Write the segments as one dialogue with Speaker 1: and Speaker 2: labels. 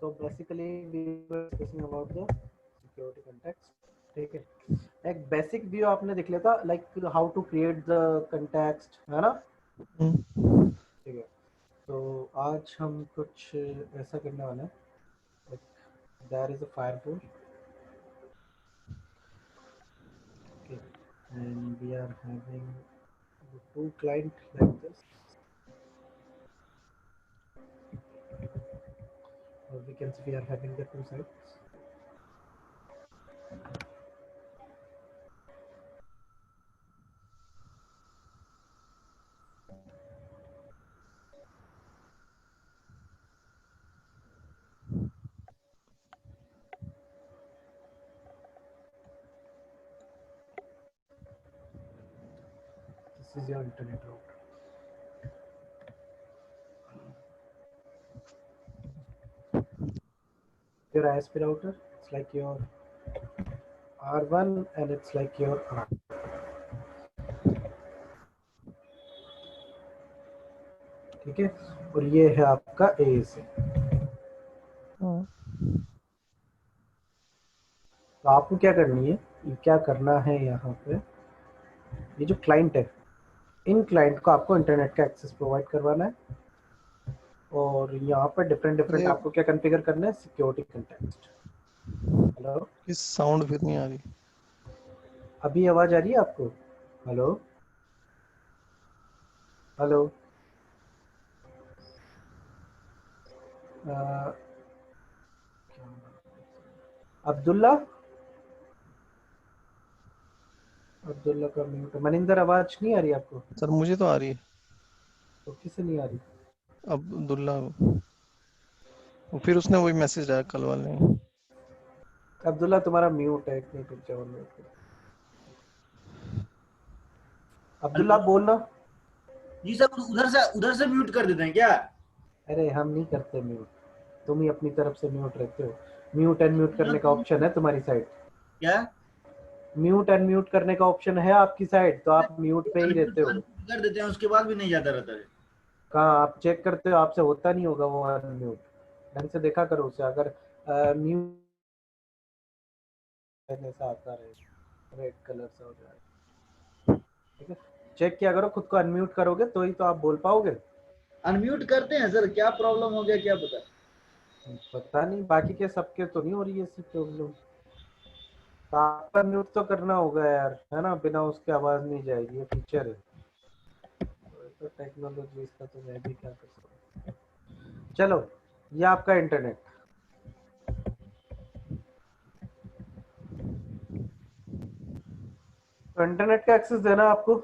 Speaker 1: So basically we were discussing about the security context. ठीक है, एक बेसिक व्यू आपने देख लिया था, like how to create the context, है ना? ठीक है, तो आज हम कुछ ऐसा करने वाले हैं, like there is a firewall, okay, and we are having two clients like this, or we can say we are having the two sides. This is your internet router. Your ISP router, it's like your R1 and it's like your R. ठीक है, और ये है आपका ASA. तो आपको क्या करनी है, क्या करना है यहाँ पे, ये जो क्लाइंट है, इन क्लाइंट को आपको इंटरनेट का एक्सेस प्रोवाइड करवाना है, और यहाँ पर डिफरेंट आपको क्या कॉन्फ़िगर करना है, सिक्योरिटी कंटेक्स्ट. हेलो,
Speaker 2: इस साउंड फिर नहीं आ रही.
Speaker 1: अभी आवाज आ रही है आपको? हेलो हेलो, अब्दुल्ला अब्दुल्ला का म्यूट. मनिंदर, आवाज नहीं आ रही आपको?
Speaker 2: सर मुझे तो आ रही है.
Speaker 1: तो किसे नहीं आ रही?
Speaker 2: अब्दुल्ला, फिर उसने वही मैसेज डाला कल वाले ने.
Speaker 1: अब्दुल्ला तुम्हारा म्यूट है, एक मिनट रुक जाओ. अब्दुल्ला बोलना.
Speaker 3: जी सर, उधर से म्यूट कर देते हैं क्या?
Speaker 1: अरे हम नहीं करते म्यूट, तुम ही अपनी तरफ से म्यूट रहते हो. म्यूट एंड म्यूट करने का ऑप्शन है तुम्हारी साइड.
Speaker 3: क्या
Speaker 1: म्यूट एंड म्यूट करने का ऑप्शन है आपकी साइड, तो आप म्यूट पे ही रहते हो.
Speaker 3: कर देते हैं, उसके बाद भी नहीं जाता रहता है.
Speaker 1: कहाँ आप चेक करते हो? आपसे होता नहीं होगा वो अनम्यूट. ढंग से देखा करो उसे. अगर म्यूट ऐसा आता रहे, रेड कलर सा हो जाए, ठीक है, चेक किया करो. खुद को अनम्यूट करोगे तो ही तो आप बोल पाओगे.
Speaker 3: अनम्यूट करते हैं सर, क्या प्रॉब्लम हो गया क्या
Speaker 1: पता नहीं, बाकी के सबके तो नहीं हो रही है ऐसी प्रॉब्लम. तो आपका म्यूट तो करना होगा यार, है ना? बिना उसके आवाज नहीं जाएगी, ये फीचर है. तो टेक्नोलॉजी इसका तो मैं भी क्या कर सकता हूँ. चलो, ये आपका इंटरनेट. तो इंटरनेट का एक्सेस देना आपको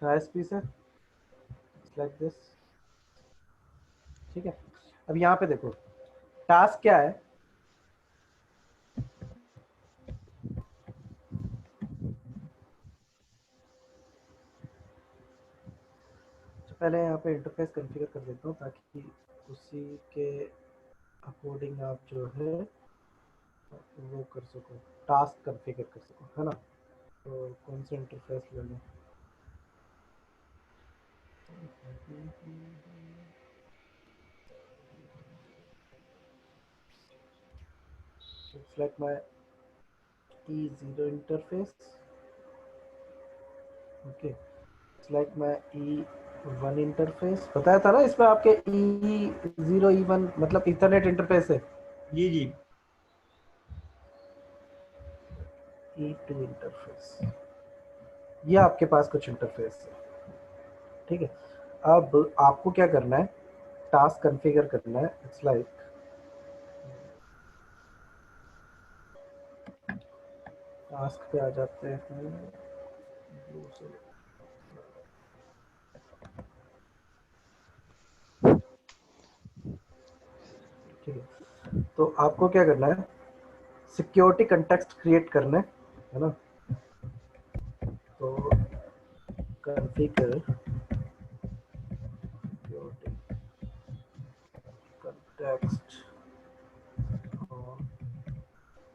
Speaker 1: आईएसपी से, लाइक दिस. ठीक है, अब यहाँ पे देखो टास्क क्या है. पहले यहाँ पे इंटरफेस कॉन्फ़िगर कर देता हूँ ताकि उसी के अकॉर्डिंग आप जो है वो कर सको, टास्क कॉन्फ़िगर कर सको, है ना? तो कौन सा इंटरफेस लेना? It's like my E0 interface. Okay, it's like my E1 interface. बताया था ना इसमें आपके E0 E1 मतलब इथरनेट इंटरफेस है.
Speaker 3: जी जी.
Speaker 1: E2 इंटरफेस, ये आपके पास कुछ इंटरफेस है. ठीक है, अब आपको क्या करना है, टास्क कॉन्फ़िगर करना है. इट्स लाइक टास्क पे आ जाते हैं. ठीक है, तो आपको क्या करना है, सिक्योरिटी कंटेक्स्ट क्रिएट करना है ना? तो configure security context on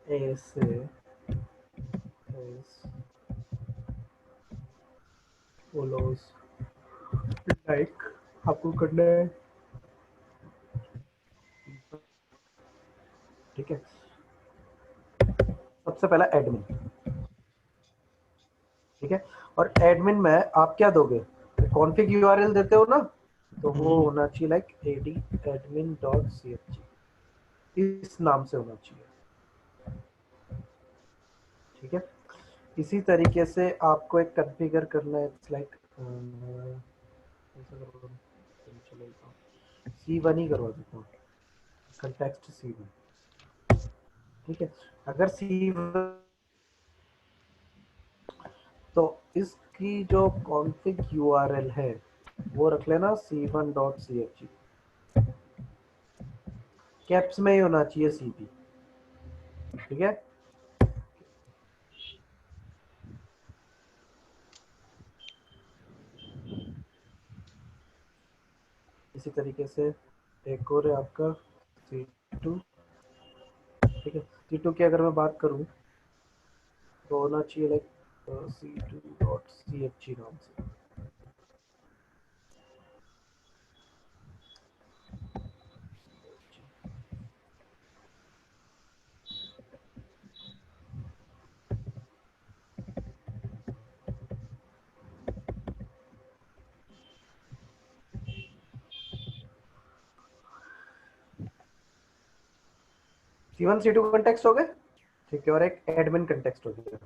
Speaker 1: ASA is follows. Like आपको करना है ठीक है, सबसे पहला एडमिन, ठीक है, और एडमिन में आप क्या दोगे, कॉन्फ़िग यूआरएल देते हो ना, तो वो होना चाहिए लाइक admin.chg, इस नाम से होना चाहिए, ठीक है। इसी तरीके से आपको एक कॉन्फ़िगर करना है, इट्स लाइक C1 ही करवा देता हूँ, कंटेक्स्ट C1, ठीक है। अगर C1 तो इसकी जो कॉन्फ़िग यूआरएल है वो रख लेना c1.chg, कैप्स में ही होना चाहिए cp, ठीक है। इसी तरीके से एक और है आपका c2, ठीक है। c2 की अगर मैं बात करूं तो होना चाहिए लाइक c2.chg नाम से, c1 c2 कंटेक्स्ट हो गए, ठीक है, और एक एडमिन कंटेक्स्ट हो गया।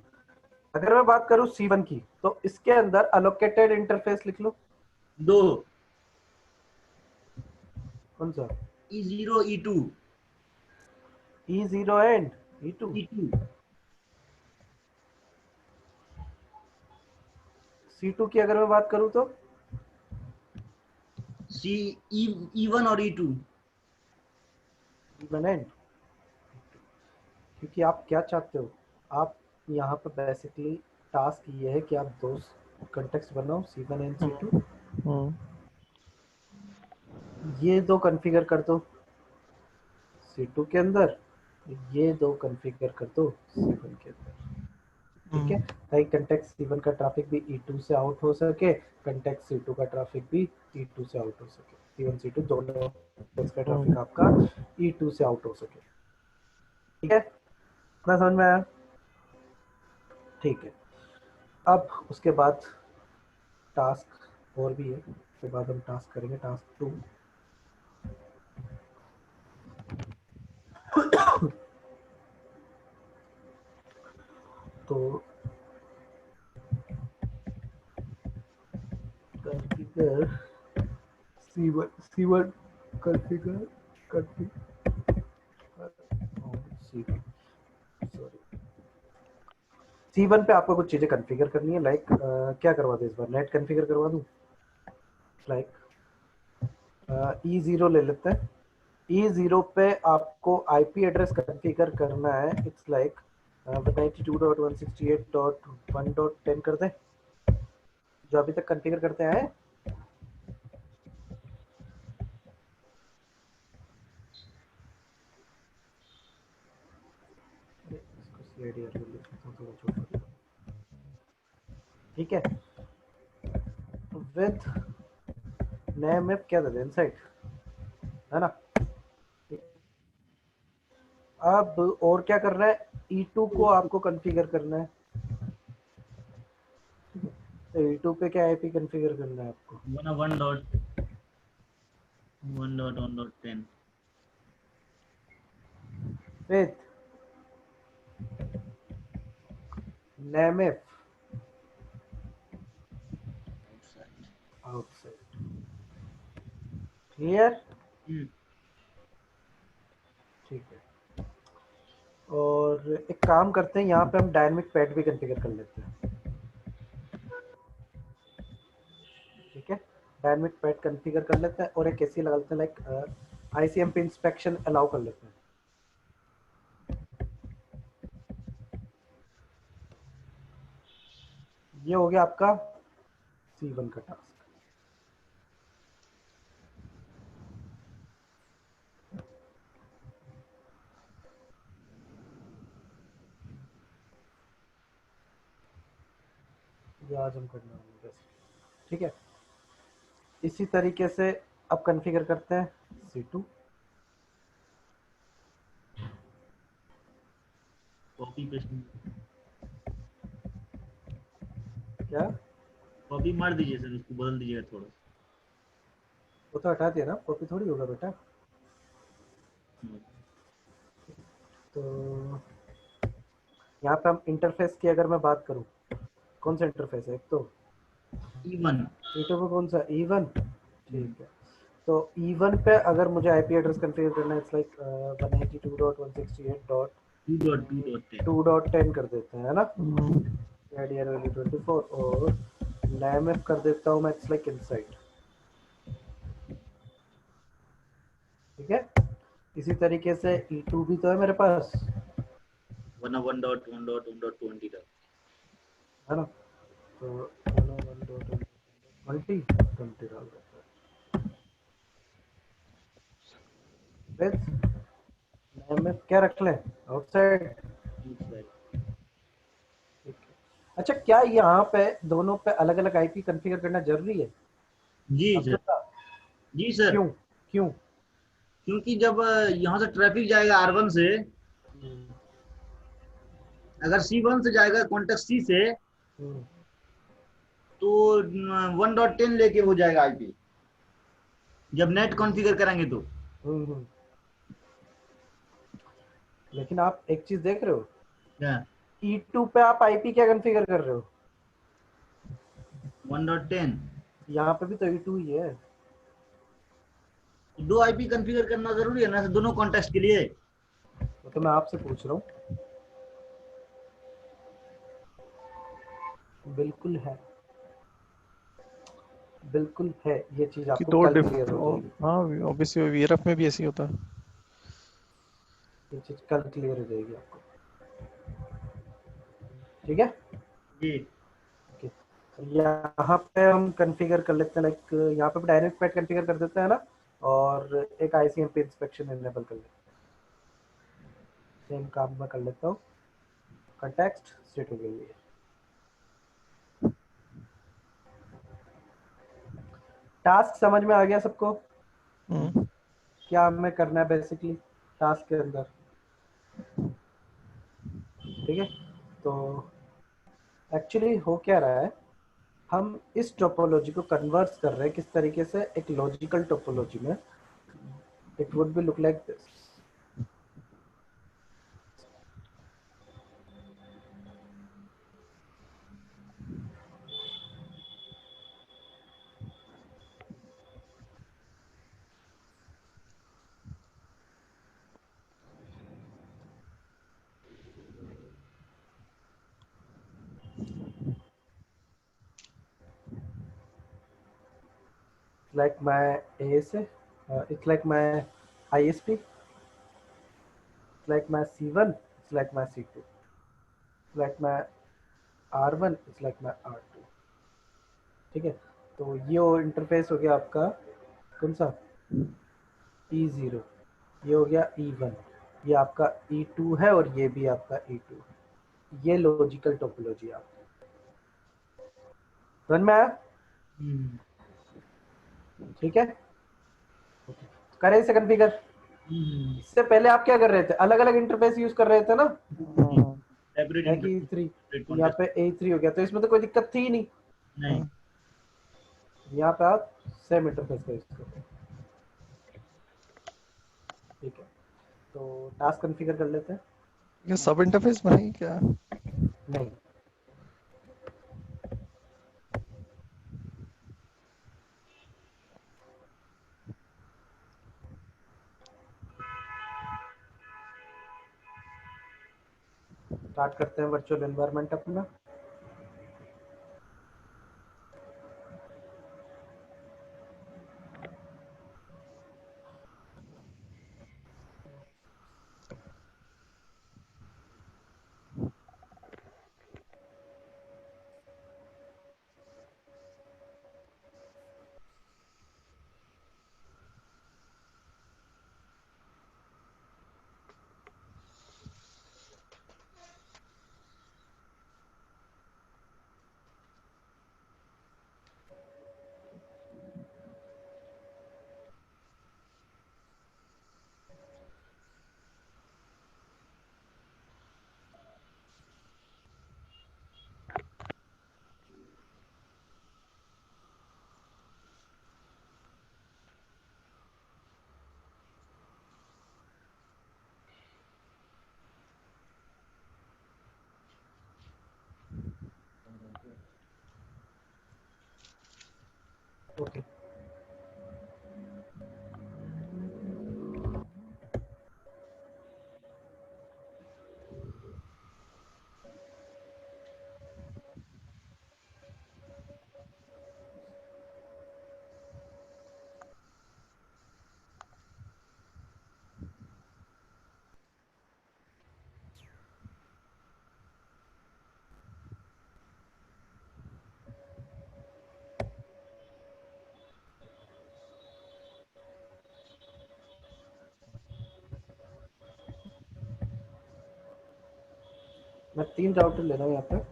Speaker 1: अगर मैं बात करूं c1 की, तो इसके अंदर अलोकेटेड इंटरफेस लिख लो,
Speaker 3: दो,
Speaker 1: कौन सा,
Speaker 3: E0 E2
Speaker 1: E0 and E2,
Speaker 3: E2
Speaker 1: C2 की अगर मैं बात करूं तो
Speaker 3: C E1 और E2।
Speaker 1: E1 एंड, क्योंकि आप क्या चाहते हो, आप यहाँ पर बेसिकली टास्क ये है कि आप दो कंटेक्स्ट बनाओ C1 एंड C2, ये दो कॉन्फ़िगर कर दो C2 के अंदर, ये दो कॉन्फ़िगर कर दो C1 के अंदर, ठीक है, ताकि कंटेक्स्ट C1 का ट्रैफिक भी E2 से आउट हो सके, कंटेक्ट C2 का ट्रैफिक भी E2 से आउट हो सके, C1 C2 दोनों का ट्रैफिक आपका E2 से आउट हो सके, ठीक है, इतना समझ में आया, ठीक है। अब उसके बाद टास्क और भी है, उसके बाद हम टास्क करेंगे टास्क 2, तो configure C1 configure C1, sorry, C1 पे आपको कुछ चीजें कॉन्फ़िगर करनी है, लाइक क्या करवा दे, इस बार नेट कॉन्फ़िगर करवा दूं, लाइक E0 ले लेते हैं, E0 पे आपको आईपी एड्रेस कॉन्फ़िगर करना है, इट्स लाइक 192.168.1.10 कर दें, जो अभी तक कॉन्फ़िगर करते हैं, ठीक है, विद नया मैप क्या दे इनसाइड, है ना। अब और क्या करना है, E2 को आपको कॉन्फ़िगर करना है, तो E2 पे क्या आईपी कॉन्फ़िगर करना है आपको,
Speaker 3: 1.1.1.10
Speaker 1: विद नेमएफ आउटसाइड, क्लियर, ठीक है। और एक काम करते हैं, यहाँ पे हम डायनेमिक पैड भी कॉन्फ़िगर कर लेते हैं, ठीक है, डायनेमिक पैड कॉन्फ़िगर कर लेते हैं और एक ऐसी लगा लेते हैं, लाइक आईसीएमपी इंस्पेक्शन अलाउ कर लेते हैं, ये हो गया आपका C1 का टास्क। ये आज हम करने वाले हैं, ठीक है। इसी तरीके से अब कॉन्फ़िगर करते हैं C2,
Speaker 3: कॉपी पेस्ट,
Speaker 1: क्या?
Speaker 3: कॉपी मार दीजिए सर, उसको बदल दीजिएगा थोड़ा।
Speaker 1: वो तो हटा दिया ना, कॉपी थोड़ी होगा बेटा। तो यहाँ पे हम इंटरफेस की अगर मैं बात करूँ, कौन सा इंटरफेस है? एक तो
Speaker 3: E1।
Speaker 1: यूट्यूब पे कौन सा? E1। ठीक है, तो E1 पे अगर मुझे आईपी एड्रेस कॉन्फ़िगर करना है, इट्स लाइक 192.168.2.10
Speaker 3: 2.2.10।
Speaker 1: कर देते हैं, है ना? ADR वैल्यू 24 और NAMF कर देता हूँ मैं, इट्स लाइक इनसाइड। ठीक है, इसी तरीके से E2 भी तो है मेरे पास,
Speaker 3: 101.1.1.20 तक।
Speaker 1: है ना? तो 101.20 डाल देता है। फिर NAMF क्या रख लें? आउटसाइड। अच्छा, क्या यहाँ पे दोनों पे अलग अलग आईपी कॉन्फ़िगर करना जरूरी है?
Speaker 3: जी
Speaker 1: अब्दुल
Speaker 3: सर।
Speaker 1: साहब,
Speaker 3: जी सर,
Speaker 1: क्यों? क्यों?
Speaker 3: क्योंकि जब यहाँ से ट्रैफिक जाएगा R1 से, अगर C1 से जाएगा कॉन्टेक्ट C से,
Speaker 1: हम्म,
Speaker 3: तो 1.10 लेके हो जाएगा आईपी, जब नेट कॉन्फ़िगर करेंगे तो।
Speaker 1: हम्म। लेकिन आप एक चीज देख रहे हो,
Speaker 3: क्या?
Speaker 1: E2 पे आप आईपी क्या कॉन्फ़िगर कर रहे हो?
Speaker 3: 1.10।
Speaker 1: यहाँ पे भी तो E2 ही है।
Speaker 3: दो आईपी कॉन्फ़िगर करना जरूरी है ना, दोनों कॉन्टेक्स्ट के लिए।
Speaker 1: तो मैं आपसे पूछ रहा हूँ। बिल्कुल है, बिल्कुल है, ये चीज
Speaker 2: कि
Speaker 1: आपको
Speaker 2: दो
Speaker 1: कल
Speaker 2: डिफ
Speaker 1: क्लियर हो जाएगी।
Speaker 2: हाँ, ऑब्वियसली वीआरएफ में भी ऐसे ही होता है।
Speaker 1: ये चीज कल क्लियर हो जाएगी आपको। ठीक है,
Speaker 3: जी।
Speaker 1: ओके। यहाँ पे हम कॉन्फ़िगर कर लेते हैं, लाइक यहाँ पे डायरेक्ट पैड कॉन्फ़िगर कर देते हैं ना, और एक आईसीएमपी इंस्पेक्शन इनेबल कर लेते हैं। सेम काम मैं कर लेता हूँ। कॉन्टेक्स्ट सेट हो गई है। टास्क समझ में आ गया सबको?
Speaker 2: हम्म,
Speaker 1: क्या हमें करना है बेसिकली टास्क के अंदर? ठीक है, तो एक्चुअली हो क्या रहा है, हम इस टोपोलॉजी को कन्वर्ट कर रहे हैं किस तरीके से, एक लॉजिकल टोपोलॉजी में। It would be look like this. Like my uh say, it's like my ISP, like my C1, it's like my C2, like my R1, it's like my R2। ठीक है, तो ये इंटरफेस हो गया आपका कौन सा? E0। ये हो गया E1, ये आपका E2 है, और ये भी आपका E2। ये लॉजिकल टोपोलॉजी आप समझ में आया?
Speaker 3: हम्म।
Speaker 1: ठीक है, करें इसे कॉन्फ़िगर।
Speaker 3: हम्म।
Speaker 1: इससे पहले आप क्या कर रहे थे? अलग अलग इंटरफेस यूज कर रहे थे ना,
Speaker 3: separate
Speaker 1: like
Speaker 3: interface,
Speaker 1: E3।
Speaker 3: Separate
Speaker 1: यहाँ
Speaker 3: कॉन्टेक्स्ट।
Speaker 1: पे A3 हो गया, तो इसमें तो कोई दिक्कत थी ही नहीं।
Speaker 3: नहीं।
Speaker 1: यहाँ पे आप सेम इंटरफेस का यूज कर रहे हैं। ठीक है, तो टास्क कॉन्फ़िगर कर लेते हैं।
Speaker 2: ये सब इंटरफेस बनाई क्या?
Speaker 1: नहीं, स्टार्ट करते हैं वर्चुअल एनवायरनमेंट अपना। ओके मैं 3 राउटर ले रहा हूँ यहाँ पे।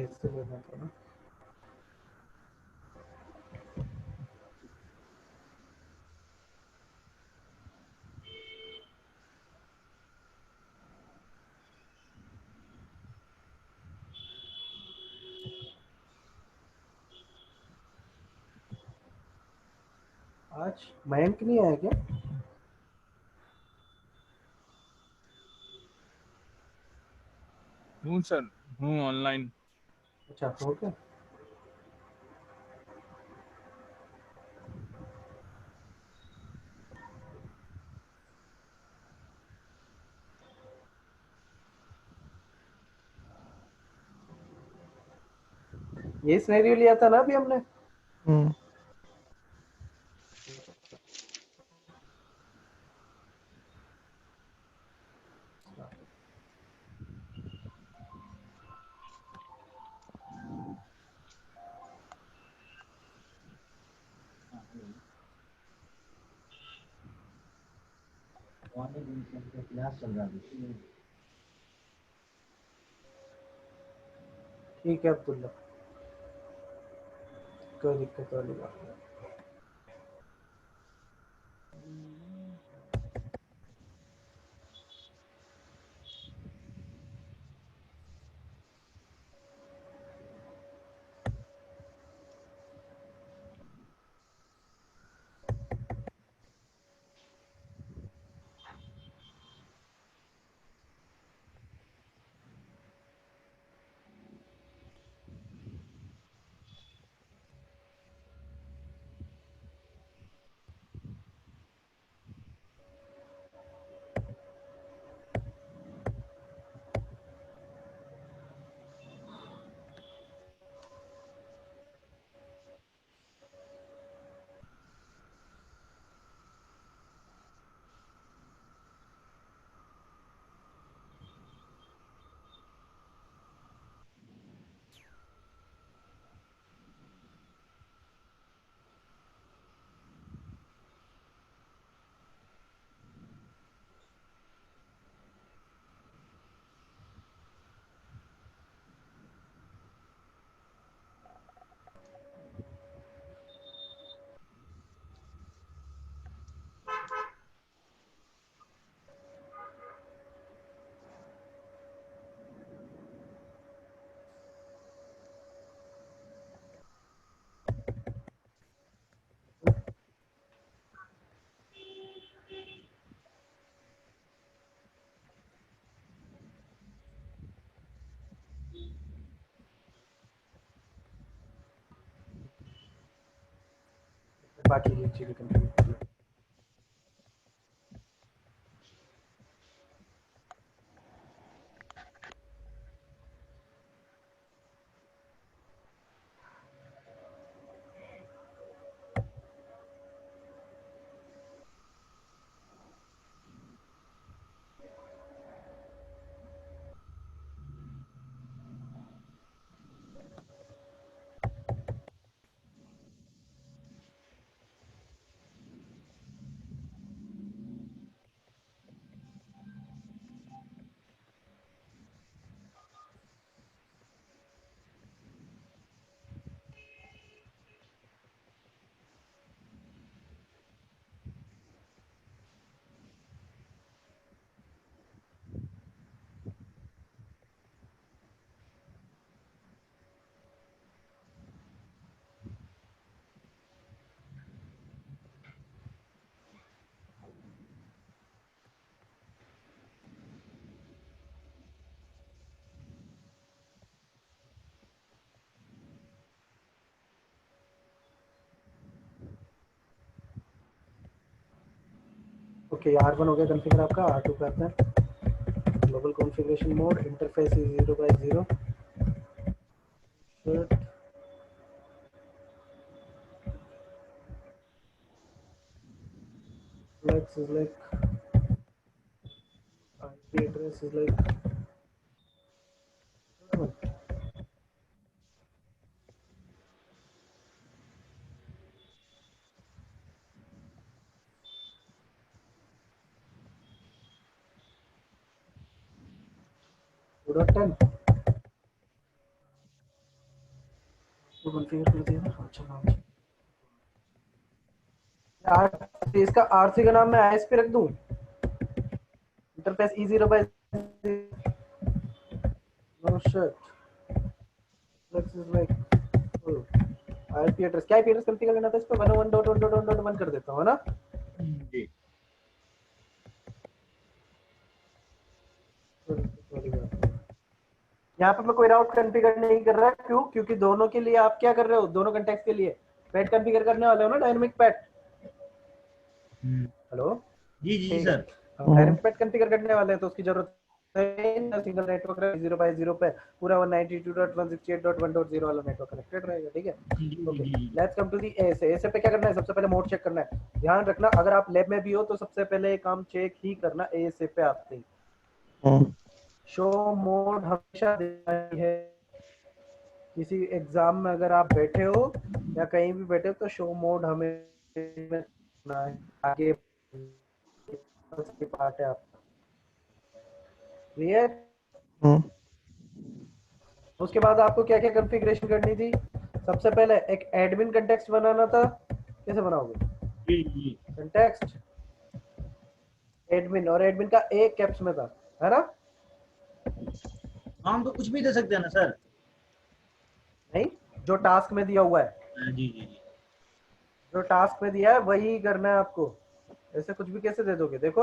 Speaker 1: इससे लेना था ना। आज मयंक नहीं आया क्या?
Speaker 4: हूँ सर, हूँ ऑनलाइन।
Speaker 1: अच्छा हो गया। ये सिनेरियो लिया था ना अभी हमने।
Speaker 3: क्लास चल रहा है।
Speaker 1: ठीक है अब्दुल्ला, कोई दिक्कत वाली बात नहीं। बाकी ये चीजें कंटिन्यू करिए। ओके, R1 हो गया कॉन्फ़िगर आपका। R2 पे आते हैं। Global configuration mode, interface is 0/0, फिर flex is like IP address is like पूरा 10 तो कॉन्फ़िगर कर दिया ना। अच्छा नाम R, इसका R3 का नाम मैं ISP रख दूं। Interface E0/0, no shit, flex is like IP address, क्या IP एड्रेस कॉन्फ़िगर करना था इस पे? 101.1.1.1 कर देता हूं, है ना?
Speaker 3: जी।
Speaker 1: यहाँ पे मैं कोई राउट कॉन्फ़िगर नहीं कर रहा। क्यों? क्योंकि दोनों के लिए आप क्या कर रहे हो, दोनों कॉन्टेक्स्ट के लिए पैट कॉन्फ़िगर करने वाले हो ना, डायनामिक पैट। हेलो,
Speaker 3: जी जी
Speaker 1: ठीक है,
Speaker 3: सर।
Speaker 1: हम डायनामिक पैट कॉन्फ़िगर करने वाले हैं तो उसकी जरूरत है ना। सिंगल नेटवर्क 0/0 पे पूरा 192.168.1.0 वाला नेटवर्क कनेक्टेड रहेगा, ठीक है।
Speaker 3: जी जी
Speaker 1: ओके,
Speaker 3: जी।
Speaker 1: Let's come to the ASA. ASA पे क्या करना है? सबसे पहले मोड चेक करना है। ध्यान रखना, अगर आप लैब में भी हो तो सबसे पहले ये काम चेक ही करना एएसए पे आते ही। शो मोड हमेशा देना ही है। किसी एग्जाम में अगर आप बैठे हो या कहीं भी बैठे हो तो शो मोड हमें करना है। आगे पार्ट है आपका, क्लियर? उसके बाद आपको क्या क्या कॉन्फ़िगरेशन करनी थी? सबसे पहले एक एडमिन कंटेक्स्ट बनाना था। कैसे बनाओगे?
Speaker 3: जी जी।
Speaker 1: कंटेक्स्ट एडमिन, और एडमिन का एक कैप्स में था, है ना?
Speaker 3: हम तो कुछ भी दे सकते हैं ना सर?
Speaker 1: नहीं, जो टास्क में दिया हुआ है,
Speaker 3: जी जी जी।
Speaker 1: जो टास्क में दिया है वही करना है आपको। ऐसे कुछ भी कैसे दे दोगे? देखो,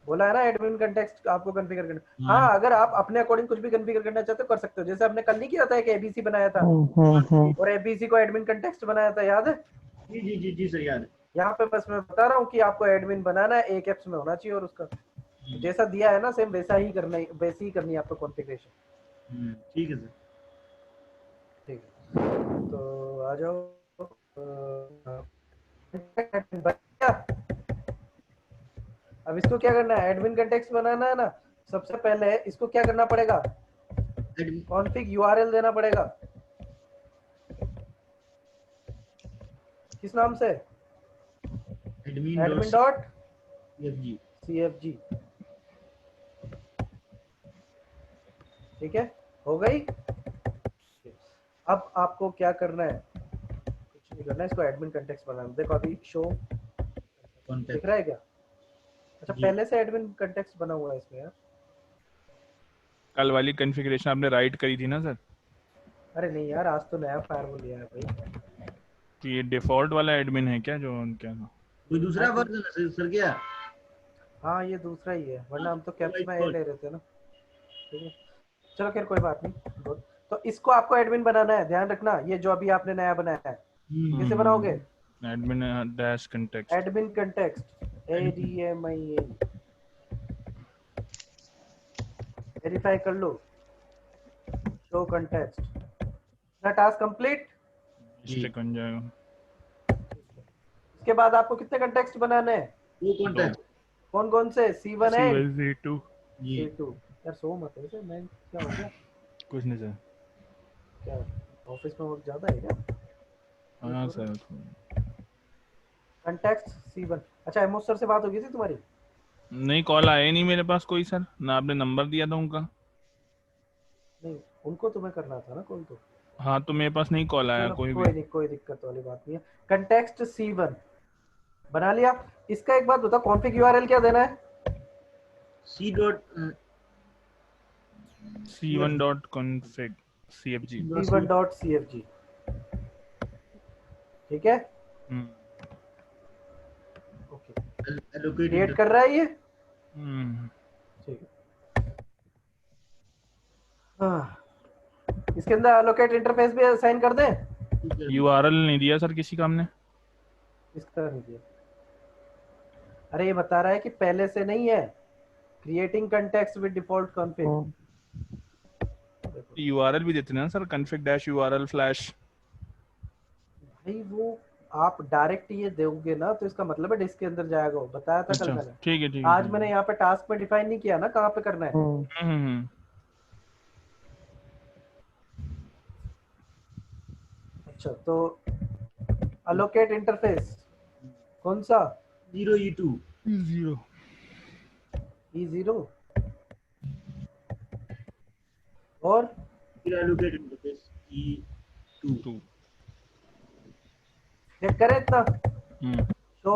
Speaker 1: बोला है ना एडमिन कंटेक्स्ट आपको कॉन्फ़िगर करना।
Speaker 3: हाँ
Speaker 1: हाँ, अगर आप अपने अकॉर्डिंग कुछ भी कॉन्फ़िगर करना चाहते हो कर सकते हो। जैसे हमने कल नहीं किया था, एक एबीसी बनाया था और एबीसी को एडमिन कंटेक्स्ट बनाया था, याद है?
Speaker 3: जी जी जी जी सर, याद है।
Speaker 1: यहाँ पे बस मैं बता रहा हूँ कि आपको एडमिन बनाना है, एक एप्स में होना चाहिए और उसका जैसा दिया है ना सेम वैसा ही करना है, वैसे ही करनी है आपको कॉन्फ़िगरेशन।
Speaker 3: ठीक है सर।
Speaker 1: ठीक है, तो आ जाओ। अब इसको क्या करना है? एडमिन कंटेक्स्ट बनाना है ना। सबसे पहले इसको क्या करना पड़ेगा? कॉन्फ़िग यूआरएल देना पड़ेगा। किस नाम से?
Speaker 3: Admin
Speaker 1: admin dot
Speaker 3: G.
Speaker 1: CFG। ठीक है, हो गई। अब आपको क्या करना है? कुछ नहीं करना है, इसको एडमिन कंटेक्स्ट बनाना है। देखो अभी शो दिख रहा है क्या? अच्छा,
Speaker 3: जी।
Speaker 1: पहले से एडमिन कंटेक्स्ट बना हुआ है इसमें यार।
Speaker 4: कल वाली कॉन्फ़िगरेशन आपने राइट करी थी ना सर,
Speaker 1: अरे नहीं यार, आज तो नया फायरवॉल लिया है भाई।
Speaker 4: कि ये डिफॉल्ट वाला एडमिन है क्या जो क्या था?
Speaker 3: कोई दूसरा वर्जन है सर क्या?
Speaker 1: हाँ, ये दूसरा ही है, वरना हम तो कैप्स में ए
Speaker 3: डिफॉल्ट।
Speaker 1: ले रहे थे ना। ठीक है, चलो खैर कोई बात नहीं। गुड, तो इसको आपको एडमिन बनाना है। ध्यान रखना, ये जो अभी आपने नया बनाया है कैसे बनाओगे?
Speaker 4: Admin dash context.
Speaker 1: Admin context ADMIN, verify कर लो। शो कंटेक्स्ट, ना टास्क कंप्लीट।
Speaker 4: स्टिक बन जाएगा।
Speaker 1: इसके बाद आपको कितने कंटेक्स्ट बनाने हैं?
Speaker 3: वो
Speaker 4: दो।
Speaker 3: कॉन्टैक्ट।
Speaker 1: कौन कौन से? C1 and
Speaker 4: C1 C2।
Speaker 3: Ji.
Speaker 1: C2। यार सो मत ऐसे, मैं क्या हो गया?
Speaker 4: कुछ नहीं सर।
Speaker 1: क्या ऑफिस में वर्क ज्यादा है क्या?
Speaker 4: हाँ सर।
Speaker 1: Context C1। अच्छा, एमओस सर से बात हो गई थी तुम्हारी?
Speaker 4: नहीं, कॉल आया ही नहीं मेरे पास कोई सर, ना आपने नंबर दिया था उनका।
Speaker 1: नहीं, उनको तुम्हें करना था ना कॉल तो।
Speaker 4: हाँ, तो मेरे पास नहीं कॉल आया
Speaker 1: चलो
Speaker 4: कोई भी।
Speaker 1: कोई नहीं, कोई दिक्कत वाली बात नहीं है। कंटेक्स्ट C1 बना लिया। इसका एक बात बताओ, कॉन्फ़िग यूआरएल क्या देना है?
Speaker 3: C dot
Speaker 4: C1.config CFG।
Speaker 1: C1.CFG। ठीक है, ओके,
Speaker 3: एलोकेट
Speaker 1: क्रिएट कर रहा है ये।
Speaker 4: हम्म।
Speaker 1: ठीक है, हाँ, इसके अंदर एलोकेट इंटरफेस भी असाइन कर दें।
Speaker 4: URL नहीं दिया सर किसी का हमने।
Speaker 1: इसका नहीं दिया। अरे ये बता रहा है कि पहले से नहीं है, creating context with default config.
Speaker 4: URL भी देते हैं ना सर, config-url फ्लैश।
Speaker 1: भाई वो आप डायरेक्ट ये दोगे ना तो इसका मतलब है डिस्क के अंदर जाएगा, वो बताया था कल
Speaker 4: अच्छा
Speaker 1: मैंने।
Speaker 4: ठीक है ठीक है
Speaker 1: आज
Speaker 4: ठीक
Speaker 1: मैंने
Speaker 4: है।
Speaker 1: यहाँ पे टास्क में डिफाइन नहीं किया ना कहाँ पे करना है।
Speaker 4: हम्म।
Speaker 1: अच्छा तो अलोकेट इंटरफेस कौन सा?
Speaker 3: 0E2
Speaker 4: जीरो
Speaker 1: E0 और
Speaker 3: फिर allocate interface E2।
Speaker 4: To.
Speaker 1: Check करें इतना।
Speaker 4: हम्म
Speaker 1: शो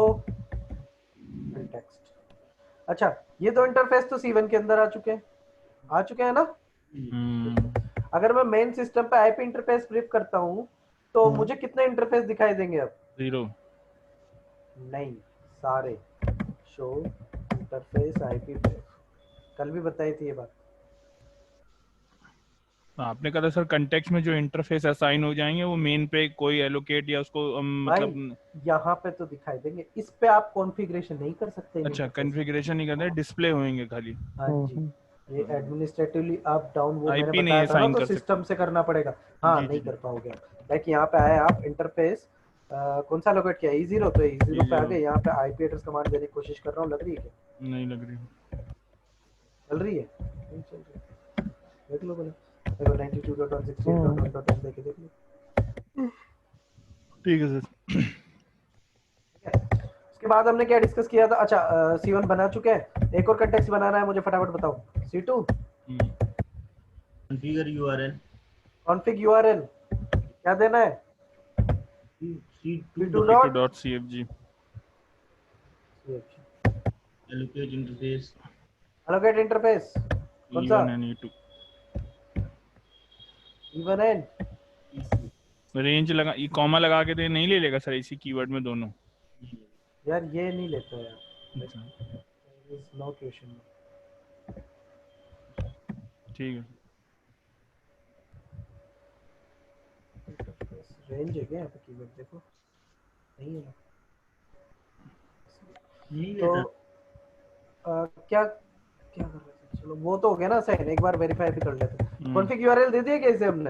Speaker 1: कंटेक्स्ट। अच्छा ये दो इंटरफेस तो C1 के अंदर आ चुके हैं ना।
Speaker 4: हम्म।
Speaker 1: अगर मैं मेन सिस्टम पे आईपी इंटरफेस फ्लिप करता हूँ तो मुझे कितने इंटरफेस दिखाई देंगे अब?
Speaker 4: जीरो।
Speaker 1: नहीं, सारे। शो इंटरफेस आईपी कल भी बताई थी ये बात।
Speaker 4: आपने कहा था सर कंटेक्स्ट में जो इंटरफेस असाइन हो जाएंगे वो मेन पे कोई एलोकेट या उसको
Speaker 1: भाई
Speaker 4: मतलब।
Speaker 1: यहाँ पे तो दिखाई देंगे, इस पे आप कॉन्फ़िगरेशन नहीं कर सकते इन
Speaker 4: अच्छा
Speaker 1: interface।
Speaker 4: कॉन्फ़िगरेशन नहीं करते, डिस्प्ले होंगे खाली।
Speaker 1: हाँ जी, ये एडमिनिस्ट्रेटिवली अप डाउन वो मैंने
Speaker 4: आईपी नहीं
Speaker 1: बताया था ना,
Speaker 4: असाइन
Speaker 1: तो
Speaker 4: कर सकते।
Speaker 1: सिस्टम से करना पड़ेगा। हाँ
Speaker 4: जी जी
Speaker 1: नहीं
Speaker 4: जी।
Speaker 1: कर पाओगे। लाइक यहाँ पे आए आप इंटरफेस कौन सा लोकेट किया? E0, तो E0 पे आ
Speaker 4: E0
Speaker 1: गए। यहाँ पे आईपी एड्रेस कमांड देने की कोशिश कर रहा हूँ, लग रही है क्या?
Speaker 4: नहीं लग रही।
Speaker 1: चल रही है? नहीं चल रही है। देख लो भला, देखो 92.168.1.10 देख लो।
Speaker 4: ठीक है सर।
Speaker 1: ठीक है। उसके बाद हमने क्या डिस्कस किया था? अच्छा C1 बना चुके हैं, एक और कंटेक्स्ट बनाना है मुझे, फटाफट बताओ। C2
Speaker 3: configure URL
Speaker 1: config URL क्या देना है?
Speaker 3: C2
Speaker 1: C2
Speaker 3: dot
Speaker 1: dot
Speaker 4: C2.cfg।
Speaker 3: allocate interface
Speaker 1: allocate interface कौन सा?
Speaker 4: E1 and E2
Speaker 1: even and
Speaker 3: E2।
Speaker 4: Range लगा, ई कॉमा लगा के दे नहीं ले लेगा सर इसी कीवर्ड में दोनों।
Speaker 1: यार ये नहीं लेता यार,
Speaker 4: अच्छा
Speaker 1: नो क्वेश्चन।
Speaker 4: ठीक है।
Speaker 1: रेंज है क्या यहाँ पे? कीवर्ड देखो, नहीं है
Speaker 3: नहीं
Speaker 1: तो
Speaker 3: लेता।
Speaker 1: क्या क्या कर रहे थे? चलो वो तो हो गया ना सही, एक बार वेरीफाई भी कर लेते हैं।
Speaker 4: हम्म।
Speaker 1: कॉन्फ़िग यूआरएल दे दिया कैसे हमने?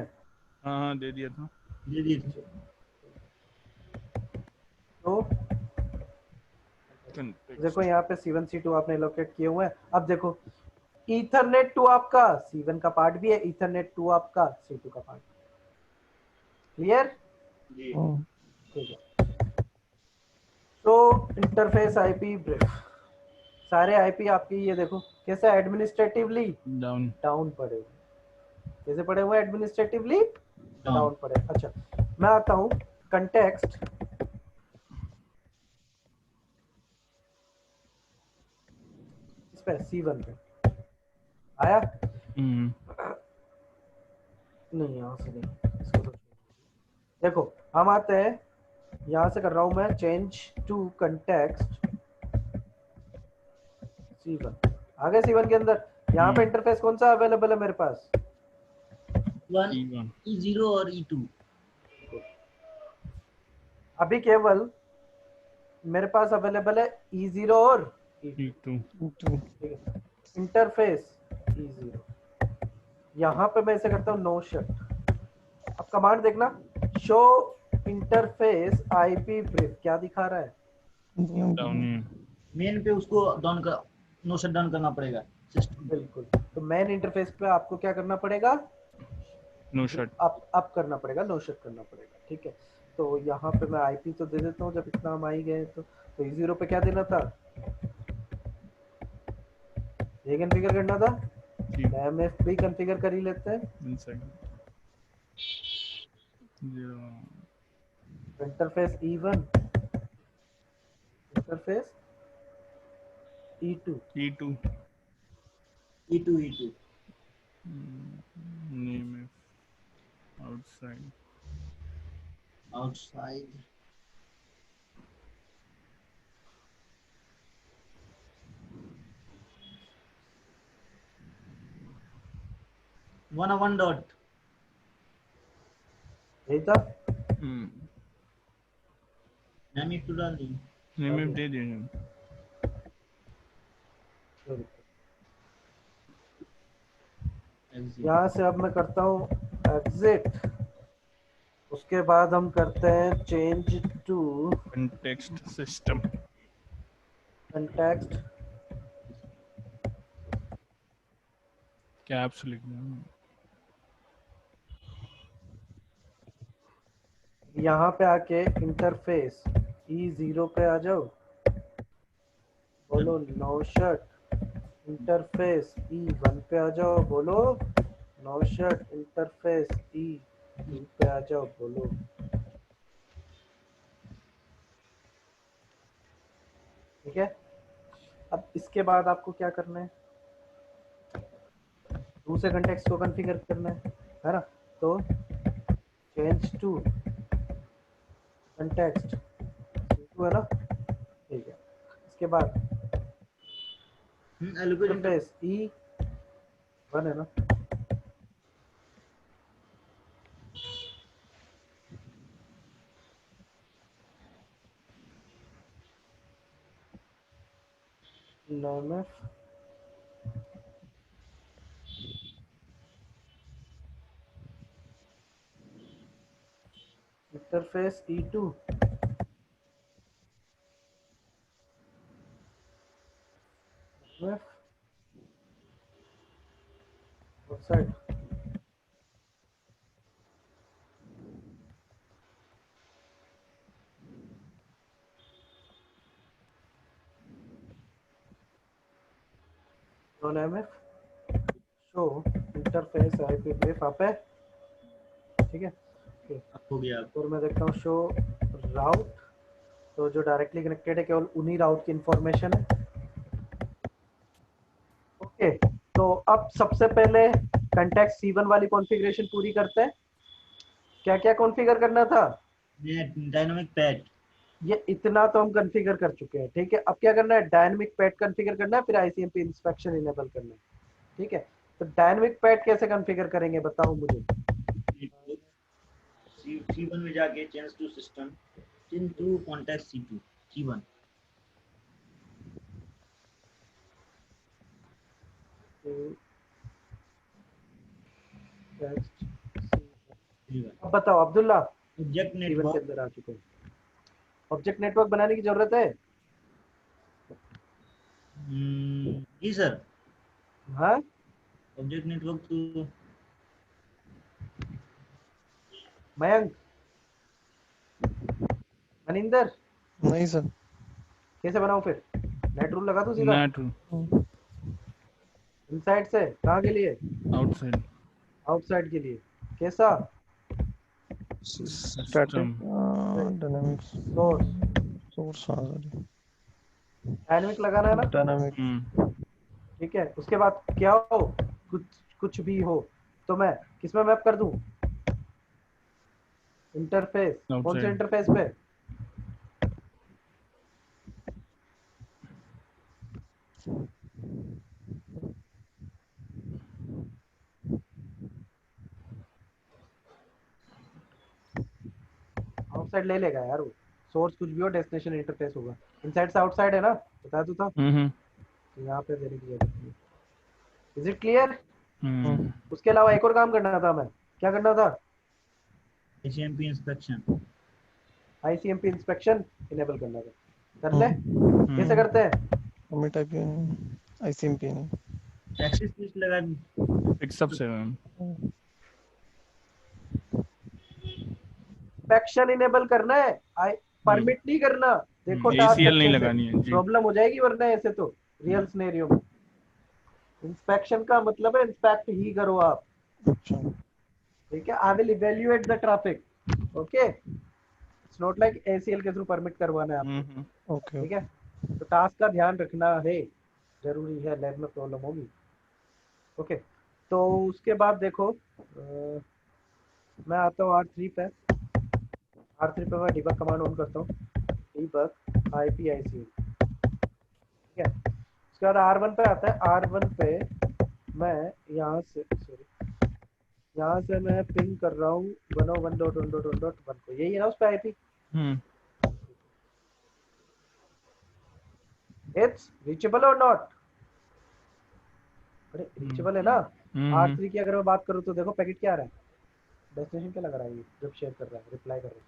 Speaker 4: हाँ हाँ दे दिया था।
Speaker 3: दे दी थी।
Speaker 1: तो
Speaker 4: Context।
Speaker 1: देखो यहाँ पे C1 C2 आपने लोकेट किए हुए हैं। अब देखो ईथरनेट 2 आपका C1 का पार्ट भी है, ईथरनेट 2 आपका C2 का पार्ट। क्लियर?
Speaker 3: जी
Speaker 1: ठीक है। तो इंटरफेस आईपी ब्रीफ, सारे आईपी आपकी ये देखो कैसे एडमिनिस्ट्रेटिवली
Speaker 4: डाउन।
Speaker 1: डाउन पड़े हुए। कैसे पड़े हुए? Administratively
Speaker 3: down.
Speaker 1: डाउन पड़े। अच्छा मैं आता हूँ कंटेक्स्ट इस पे C1 पे आया नहीं, यहाँ से नहीं, इसको तो देखो हम आते हैं, यहाँ से कर रहा हूँ मैं चेंज टू कंटेक्स्ट C1। आ गए C1 के अंदर। यहाँ पे इंटरफेस कौन सा अवेलेबल है मेरे पास?
Speaker 4: E1
Speaker 3: E0 और E2।
Speaker 1: अभी केवल मेरे पास अवेलेबल है E0 और
Speaker 4: E2
Speaker 1: ठीक है। इंटरफेस E0, यहाँ पे मैं इसे करता हूँ नो शट। अब कमांड देखना, शो इंटरफेस आईपी ब्रीफ क्या दिखा रहा है?
Speaker 4: डाउन है।
Speaker 3: मेन पे उसको डाउन कर, नो शट डाउन करना पड़ेगा सिस्टम।
Speaker 1: बिल्कुल। तो मेन इंटरफेस पे आपको क्या करना पड़ेगा?
Speaker 4: No shut.
Speaker 1: अप करना पड़ेगा, नो शट करना पड़ेगा। ठीक है। तो यहाँ पे मैं आईपी तो दे देता हूँ, जब इतना हम आ ही गए तो E0 पे क्या देना था? ये कॉन्फ़िगर करना था। एमएफ भी कॉन्फ़िगर कर ही लेते हैं। Interface E1, interface E2।
Speaker 4: E2
Speaker 3: E2
Speaker 4: name outside
Speaker 3: outside one dot
Speaker 1: यही था।
Speaker 3: name to डाल दी।
Speaker 4: name दे दिया।
Speaker 1: यहाँ से अब मैं करता हूँ एग्जिट, उसके बाद हम करते हैं change to
Speaker 4: context system
Speaker 1: context,
Speaker 4: caps लिखना।
Speaker 1: यहाँ पे आके इंटरफेस E0 पे आ जाओ, बोलो नौशट। इंटरफेस E1 पे आ जाओ, बोलो नौशट। इंटरफेस E2 पे आ जाओ, बोलो। ठीक है, अब इसके बाद आपको क्या करना है, दूसरे कंटेक्स्ट को कॉन्फ़िगर करना है ना। तो चेंज टू कंटेक्स्ट है ना, ठीक है। इसके बाद इंटरफेस E1 है ना, NMF interface E2 outside, non MF show interface IP brief आप है, ठीक है।
Speaker 3: हो गया।
Speaker 1: और मैं देखता हूँ शो राउट, तो जो डायरेक्टली कनेक्टेड है केवल उन्हीं राउट की इंफॉर्मेशन है। ओके, तो अब सबसे पहले कंटेक्स्ट C1 वाली कॉन्फ़िगरेशन पूरी करते हैं। क्या क्या कॉन्फ़िगर करना था,
Speaker 3: डायनामिक पैड,
Speaker 1: ये इतना तो हम कॉन्फ़िगर कर चुके हैं, ठीक है। अब क्या करना है, डायनामिक पैड कॉन्फ़िगर करना है, फिर ICMP इंस्पेक्शन इनेबल करना है, ठीक है। तो डायनामिक पैड कैसे कॉन्फ़िगर करेंगे बताओ मुझे।
Speaker 3: C1 में जाके change to system, change to contact C2 C1।
Speaker 1: अब बताओ अब्दुल्ला,
Speaker 3: ऑब्जेक्ट
Speaker 1: C1 के
Speaker 3: नेटवर्क,
Speaker 1: अंदर आ चुके हैं। ऑब्जेक्ट नेटवर्क बनाने की जरूरत है?
Speaker 3: जी सर।
Speaker 1: हाँ,
Speaker 3: ऑब्जेक्ट नेटवर्क तो
Speaker 1: मयंक, मनिंदर,
Speaker 2: नहीं सर।
Speaker 1: कैसे बनाऊं फिर? नेट रूल लगा दूं सीधा
Speaker 4: नेट
Speaker 1: इनसाइड से? कहाँ के लिए?
Speaker 4: आउटसाइड
Speaker 1: आउटसाइड के लिए। कैसा?
Speaker 2: स्टैटिक डायनामिक्स सोर्स
Speaker 1: डायनेमिक लगाना है ना,
Speaker 2: डायनामिक।
Speaker 1: ठीक है। उसके बाद क्या हो, कुछ भी हो तो मैं किसमें मैप कर दूं? इंटरफेस, कौन से इंटरफेस पे? आउटसाइड ले लेगा यार वो, सोर्स कुछ भी हो, डेस्टिनेशन इंटरफेस होगा। इनसाइड से आउटसाइड है ना, बता दूं था। तो यहाँ पे देने की जरूरत नहीं। Is it clear? उसके अलावा एक और काम करना था मैं, क्या करना था?
Speaker 3: ICMP inspection,
Speaker 1: ICMP inspection enable करना था। कर ले, कैसे करते हैं?
Speaker 2: हमें टाइप ICMP नहीं,
Speaker 3: एक्सेस लिस्ट लगा
Speaker 4: पिक्सअप से
Speaker 1: इंस्पेक्शन इनेबल करना है, परमिट नहीं करना। देखो टास्क
Speaker 4: ACL नहीं
Speaker 1: अच्छे से,
Speaker 4: लगानी है जी।
Speaker 1: प्रॉब्लम हो जाएगी वरना ऐसे तो रियल सिनेरियो में। इंस्पेक्शन का मतलब है इंस्पेक्ट ही करो आप,
Speaker 2: अच्छा
Speaker 1: ठीक है। I will evaluate the traffic, okay. It's not like ACL के थ्रू परमिट करवाना है आपको,
Speaker 2: ओके
Speaker 1: ठीक है। तो टास्क का ध्यान रखना है, जरूरी है, लैब में प्रॉब्लम होगी, ओके। तो उसके बाद देखो मैं आता हूँ R3 पे। R3 पे मैं डिबग कमांड ऑन करता हूँ, डिबग IPIC, ठीक है। उसके बाद R1 पे आता है। R1 पे मैं यहाँ से यहाँ से मैं पिंग कर रहा हूँ 101.1.1.1 को, यही है ना उस पे IP। इट्स रीचेबल और नॉट? अरे रीचेबल है ना।
Speaker 4: हम्म
Speaker 1: R3 की अगर मैं बात करूँ तो देखो पैकेट क्या आ रहा है, डेस्टिनेशन क्या लग रहा है, ये जब शेयर कर रहा है, रिप्लाई कर रहा है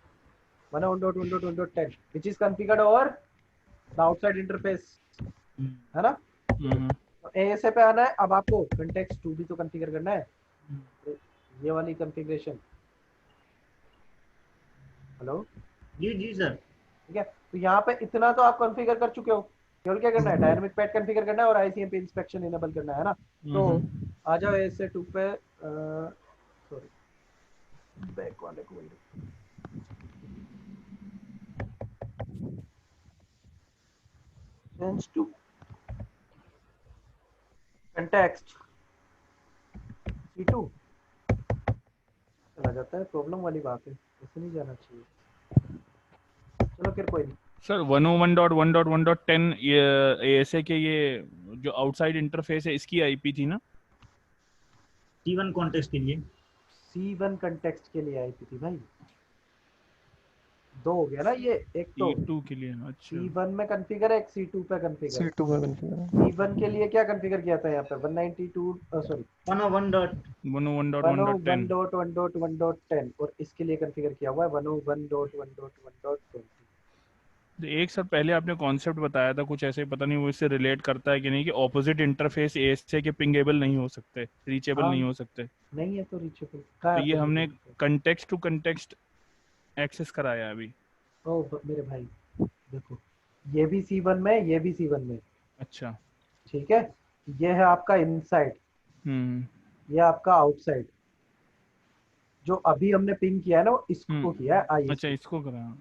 Speaker 1: 1.1.1.10 which is configured over the outside interface, है ना।
Speaker 4: हम्म
Speaker 1: तो ASA पे आना है, अब आपको context 2 भी तो कॉन्फ़िगर करना है, तो ये वाली कॉन्फ़िगरेशन। हेलो,
Speaker 3: जी जी सर।
Speaker 1: ठीक है, तो यहाँ पे इतना तो आप कॉन्फ़िगर कर चुके हो, केवल क्या करना है, डायनामिक पैड कॉन्फ़िगर करना है और ICMP इंस्पेक्शन इनेबल करना है ना। तो आ जाओ ASA 2 पे, सॉरी बैक वाले को चेंज टू कंटेक्स्ट C2 चला जाता है, प्रॉब्लम वाली बात है, ऐसे नहीं जाना चाहिए। चलो फिर कोई नहीं।
Speaker 4: सर 101.1.1.10 ये ASA के ये जो आउटसाइड इंटरफेस है इसकी आईपी थी ना?
Speaker 3: T1 कॉन्टेस्ट के लिए।
Speaker 1: C1 कंटेक्स्ट के लिए आईपी थी भाई, दो हो गया ना ये, एक तो
Speaker 4: E2 के लिए। अच्छा
Speaker 1: C1 में कॉन्फ़िगर है, एक C2 पे कॉन्फ़िगर है।
Speaker 2: C2 में कॉन्फ़िगर।
Speaker 1: C1 के लिए क्या कॉन्फ़िगर किया था यहाँ पे 192 सॉरी
Speaker 4: 101.1.1.10
Speaker 1: 101.1.1.10 और इसके लिए कॉन्फ़िगर किया हुआ है 101.1.1.20।
Speaker 4: तो एक सर पहले आपने कॉन्सेप्ट बताया था कुछ ऐसे, पता नहीं वो इससे रिलेट करता है कि नहीं, कि ऑपोजिट इंटरफेस ASA के पिंगेबल नहीं हो सकते, रीचेबल
Speaker 1: हाँ
Speaker 4: नहीं हो सकते।
Speaker 1: नहीं है तो रीचेबल कहाँ
Speaker 4: तो
Speaker 1: है
Speaker 4: ये
Speaker 1: आपका
Speaker 4: हमने
Speaker 1: reachable?
Speaker 4: Context to context access कराया अभी।
Speaker 1: ओ मेरे भाई देखो, ये भी C1 में, ये भी C1 में,
Speaker 4: अच्छा।
Speaker 1: ठीक है। ये है आपका इनसाइड,
Speaker 4: हम्म
Speaker 1: ये आपका आउटसाइड। जो अभी हमने पिंग किया है ना वो इसको किया है
Speaker 4: अच्छा
Speaker 1: ISP।
Speaker 4: इसको करा।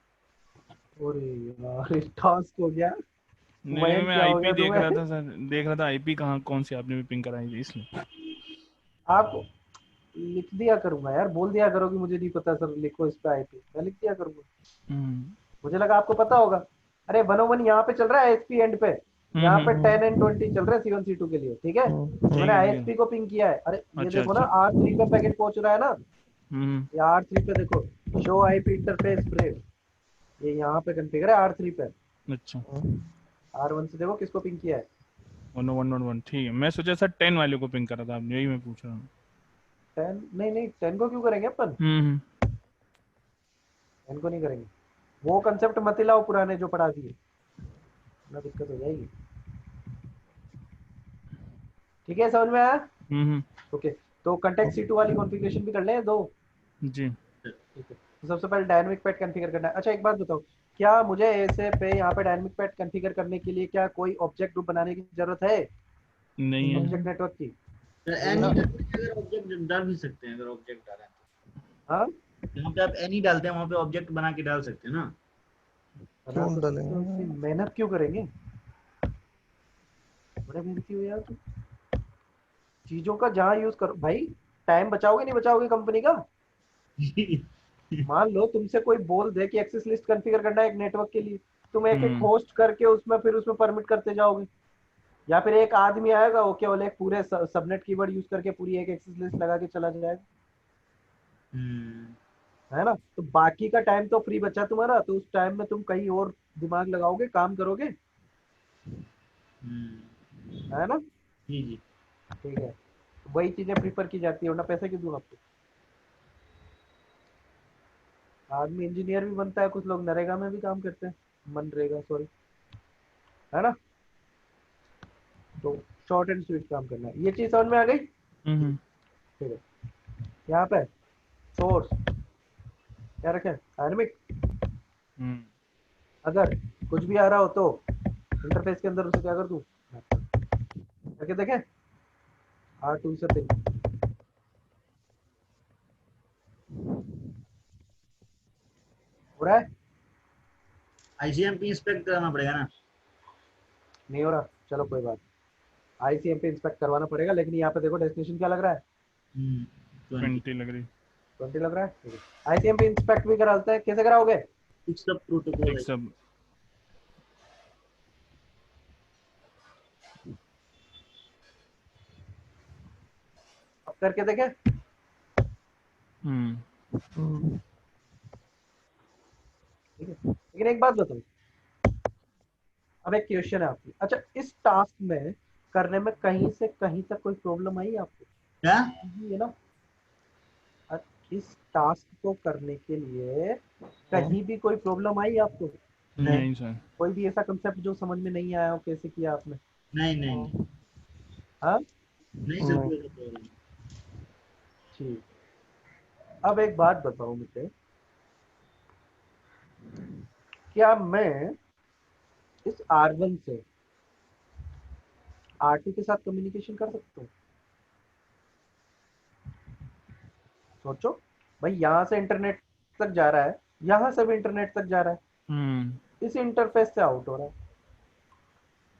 Speaker 1: अरे यार टास्क हो गया।
Speaker 4: नहीं नहीं,
Speaker 1: मयंक
Speaker 4: मैं
Speaker 1: क्या हो
Speaker 4: आईपी
Speaker 1: गया
Speaker 4: देख रहा
Speaker 1: तुम्हें?
Speaker 4: था सर, देख रहा था आईपी कहाँ कौन सी आपने भी पिंग कराई थी इसलिए।
Speaker 1: आप लिख दिया करूंगा यार, बोल दिया करो कि मुझे नहीं पता सर, लिखो इस पे आईपी, मैं लिख दिया करूंगा।
Speaker 4: हम्म
Speaker 1: मुझे लगा आपको पता होगा। अरे 101 यहाँ पे चल रहा है ISP एंड पे, यहाँ पे 10 एंड 20 चल रहा है C1 C2 के लिए, ठीक है। तो मैंने
Speaker 4: ठीक है।
Speaker 1: ISP को पिंग किया है। अरे ये
Speaker 4: अच्छा
Speaker 1: देखो ना
Speaker 4: अच्छा।
Speaker 1: R3 पे पैकेट पहुंच रहा है ना,
Speaker 4: हम्म
Speaker 1: ये R3 पे देखो, शो IP इंटरफेस ब्रेव, ये यहाँ पे कॉन्फ़िगर है R3 पे।
Speaker 4: अच्छा।
Speaker 1: R1 से देखो किसको पिंग किया है।
Speaker 4: 101.1 ठीक है, मैं सोचा सर 10 वाले को पिंग करा था आपने, यही मैं पूछ रहा हूँ।
Speaker 1: 10 नहीं नहीं, 10 को क्यों करेंगे अपन,
Speaker 4: हम्म
Speaker 1: 10 को नहीं करेंगे, वो कंसेप्ट मत लाओ पुराने जो पढ़ा दिए, ना दिक्कत हो जाएगी। ठीक है, समझ में आया?
Speaker 4: हम्म
Speaker 1: ओके, तो कंटेक्ट C2 वाली कॉन्फ़िगरेशन भी कर लें दो।
Speaker 4: जी।
Speaker 1: ठीक है, तो सबसे पहले डायनामिक पैड कॉन्फ़िगर करना है। अच्छा एक बात बताओ, क्या मुझे ऐसे पे यहाँ पे डायनामिक पैड कॉन्फ़िगर करने के लिए क्या कोई ऑब्जेक्ट ग्रुप बनाने की जरूरत है,
Speaker 4: नहीं है।
Speaker 1: ऑब्जेक्ट नेटवर्क की? नहीं
Speaker 3: एनी
Speaker 1: ना।
Speaker 3: अगर ऑब्जेक्ट डाल भी सकते हैं, अगर ऑब्जेक्ट डाला है
Speaker 1: हाँ
Speaker 3: तो वहाँ पे आप एनी डालते हैं, वहाँ पे ऑब्जेक्ट बना के डाल सकते हैं ना।
Speaker 1: बना
Speaker 2: क्यों
Speaker 1: तो सकते हो,
Speaker 2: डालेंगे?
Speaker 1: इसकी मेहनत क्यों करेंगे, बड़े मेहनती हो यार तुम। चीजों का जहाँ यूज करो भाई, टाइम बचाओगे नहीं बचाओगे कंपनी का। मान लो तुमसे कोई बोल दे कि एक्सेस लिस्ट कॉन्फ़िगर करना है एक नेटवर्क के लिए, तुम एक एक
Speaker 4: हम्म
Speaker 1: होस्ट करके उसमें फिर उसमें परमिट करते जाओगे, या फिर एक आदमी आएगा वो केवल एक पूरे सबनेट कीवर्ड यूज करके पूरी एक एक्सेस लिस्ट लगा के चला जाएगा,
Speaker 3: हम्म
Speaker 1: है ना। तो बाकी का टाइम तो फ्री बचा तुम्हारा, तो उस टाइम में तुम कहीं और दिमाग लगाओगे, काम करोगे, है ना।
Speaker 3: जी जी।
Speaker 1: ठीक है, वही चीजें प्रीफर की जाती है, वरना पैसे क्यों दूं आपको। आदमी इंजीनियर भी बनता है, कुछ लोग नरेगा में भी काम करते हैं, मनरेगा सॉरी, है ना। तो शॉर्ट एंड स्वीट काम करना है, ये चीज समझ में आ गई।
Speaker 4: हम्म
Speaker 1: ठीक है, यहाँ पे सोर्स क्या रखें, डायनेमिक।
Speaker 4: हम्म
Speaker 1: अगर कुछ भी आ रहा हो तो इंटरफेस के अंदर उसे क्या कर दूं, करके देखें, R2 से पिन हो रहा है,
Speaker 3: ICMP इंस्पेक्ट कराना पड़ेगा ना।
Speaker 1: नहीं हो रहा, चलो कोई बात, ICMP इंस्पेक्ट करवाना पड़ेगा, लेकिन यहाँ पे देखो डेस्टिनेशन क्या लग रहा है,
Speaker 3: 20
Speaker 4: 20 लग रही।
Speaker 1: 20 लग रहा है। ठीक है, ICMP इंस्पेक्ट भी कराते हैं, कैसे कराओगे,
Speaker 3: फिक्स द प्रोटोकॉल
Speaker 4: एक
Speaker 3: है।
Speaker 4: सब।
Speaker 1: अब करके देखें।
Speaker 4: हम्म
Speaker 1: ठीक है, लेकिन एक बात बताओ, अब एक क्वेश्चन है आपकी, अच्छा इस टास्क में करने में कहीं से कहीं तक कोई प्रॉब्लम आई आपको?
Speaker 3: क्या?
Speaker 1: ये ना, इस टास्क को करने के लिए कहीं भी कोई प्रॉब्लम आई आपको?
Speaker 4: नहीं सर।
Speaker 1: कोई भी ऐसा कंसेप्ट जो समझ में नहीं आया हो, कैसे किया आपने?
Speaker 3: नहीं नहीं नहीं,
Speaker 1: हाँ,
Speaker 3: नहीं सर,
Speaker 2: नहीं।
Speaker 3: कोई प्रॉब्लम नहीं।
Speaker 1: ठीक। अब एक बात बताओ मुझे, क्या मैं इस R1 से R2 के साथ कम्युनिकेशन कर सकता हूँ? सोचो भाई, यहाँ से इंटरनेट तक जा रहा है, यहाँ से भी इंटरनेट तक जा रहा है, इस इंटरफेस से आउट हो रहा है।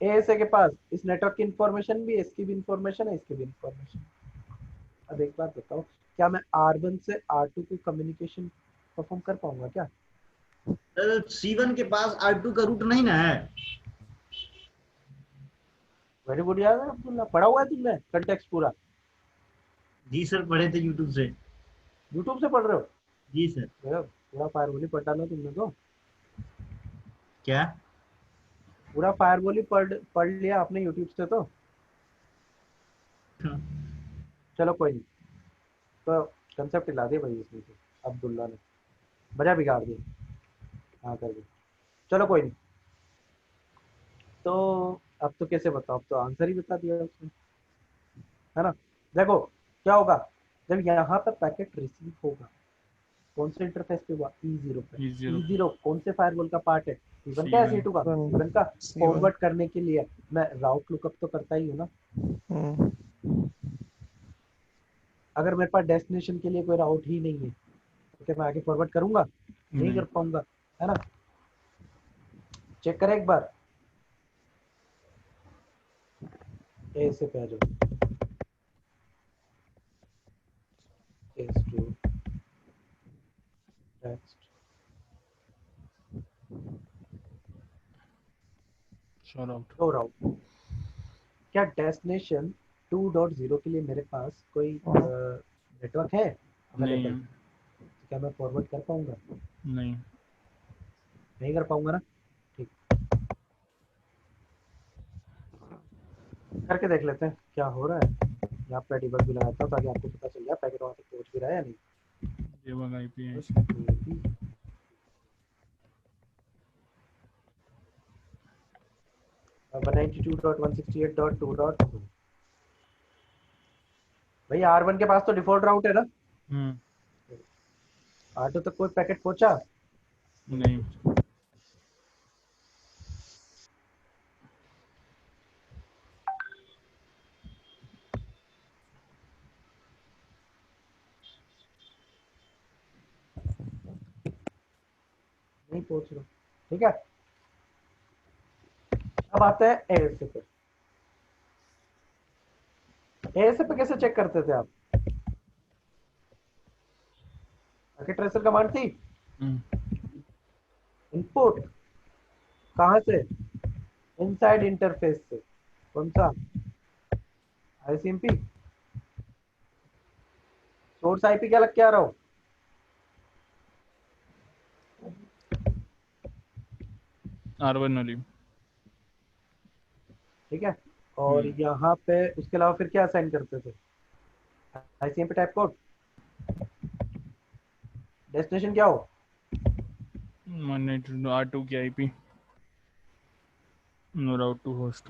Speaker 1: एएसए के पास इस नेटवर्क की इंफॉर्मेशन भी है, इसकी भी इंफॉर्मेशन है, इसकी भी इंफॉर्मेशन। अब एक बात बताओ, क्या मैं R1 से R2 को कम्युनिकेशन परफॉर्म कर पाऊंगा क्या?
Speaker 3: सर C1 के पास R2 का रूट नहीं ना है।
Speaker 1: वेरी गुड यार अब्दुल्ला, पढ़ा हुआ है तुमने कंटेक्स्ट पूरा?
Speaker 3: जी सर, पढ़े थे यूट्यूब से।
Speaker 1: यूट्यूब से पढ़ रहे हो?
Speaker 3: जी सर।
Speaker 1: यार, पूरा फायरवॉल ही पढ़ डाला तुमने तो।
Speaker 3: क्या?
Speaker 1: पूरा फायरवॉल ही पढ़ लिया आपने यूट्यूब से तो। चलो कोई नहीं, तो कंसेप्ट हिला दिया भाई इसमें से अब्दुल्ला ने, बजा बिगाड़ दिया। हाँ कर दिया, चलो कोई नहीं। तो अब तो कैसे बताओ, अब तो आंसर ही बता दिया उसने, है ना? देखो क्या होगा, जब यहाँ पर पैकेट रिसीव होगा, कौन से इंटरफेस पे हुआ? E0 पे।
Speaker 4: E0
Speaker 1: E0 कौन से फायरवॉल का पार्ट है? C1 का या
Speaker 4: C1
Speaker 1: C2 का?
Speaker 2: C1
Speaker 1: C1 का।
Speaker 2: C1
Speaker 1: फॉरवर्ड करने के लिए मैं राउट लुकअप तो करता ही हूँ ना। अगर मेरे पास डेस्टिनेशन के लिए कोई राउट ही नहीं है तो क्या मैं आगे फॉरवर्ड करूंगा? नहीं कर पाऊंगा, है ना? चेक करें एक बार, ऐसे पे आ जाओ, टेक्स्ट
Speaker 4: शॉर्ट आउट।
Speaker 1: शो राउट। क्या डेस्टिनेशन 2.0 के लिए मेरे पास कोई नेटवर्क है
Speaker 4: नहीं
Speaker 1: अवेलेबल? क्या मैं फॉरवर्ड कर पाऊंगा?
Speaker 4: नहीं।
Speaker 1: नहीं कर पाऊंगा ना। ठीक, करके देख लेते हैं क्या हो रहा है। यहाँ पे डिबग भी लगाता हूँ ताकि आपको पता चल जाए पैकेट वहाँ तक पहुँच भी रहा है या नहीं।
Speaker 4: ये वाला आईपी है। 192.168.2.2। भाई R1 के पास तो डिफॉल्ट राउट है ना? R2 तक कोई पैकेट पहुंचा? नहीं।
Speaker 1: नहीं पहुंच रहा, ठीक है। अब आते हैं एएसए पे। एएसए पे कैसे चेक करते थे आप? पैकेट ट्रेसर कमांड थी, इनपुट कहां से? इनसाइड इंटरफेस से। कौन सा? आईसीएमपी। सोर्स आईपी क्या लग के आ रहा हो?
Speaker 4: R1 वाली।
Speaker 1: ठीक है, और यहाँ पे उसके अलावा फिर क्या असाइन करते थे? ICMP type code. डेस्टिनेशन क्या हो?
Speaker 4: 192 R2 की IP, no route to host.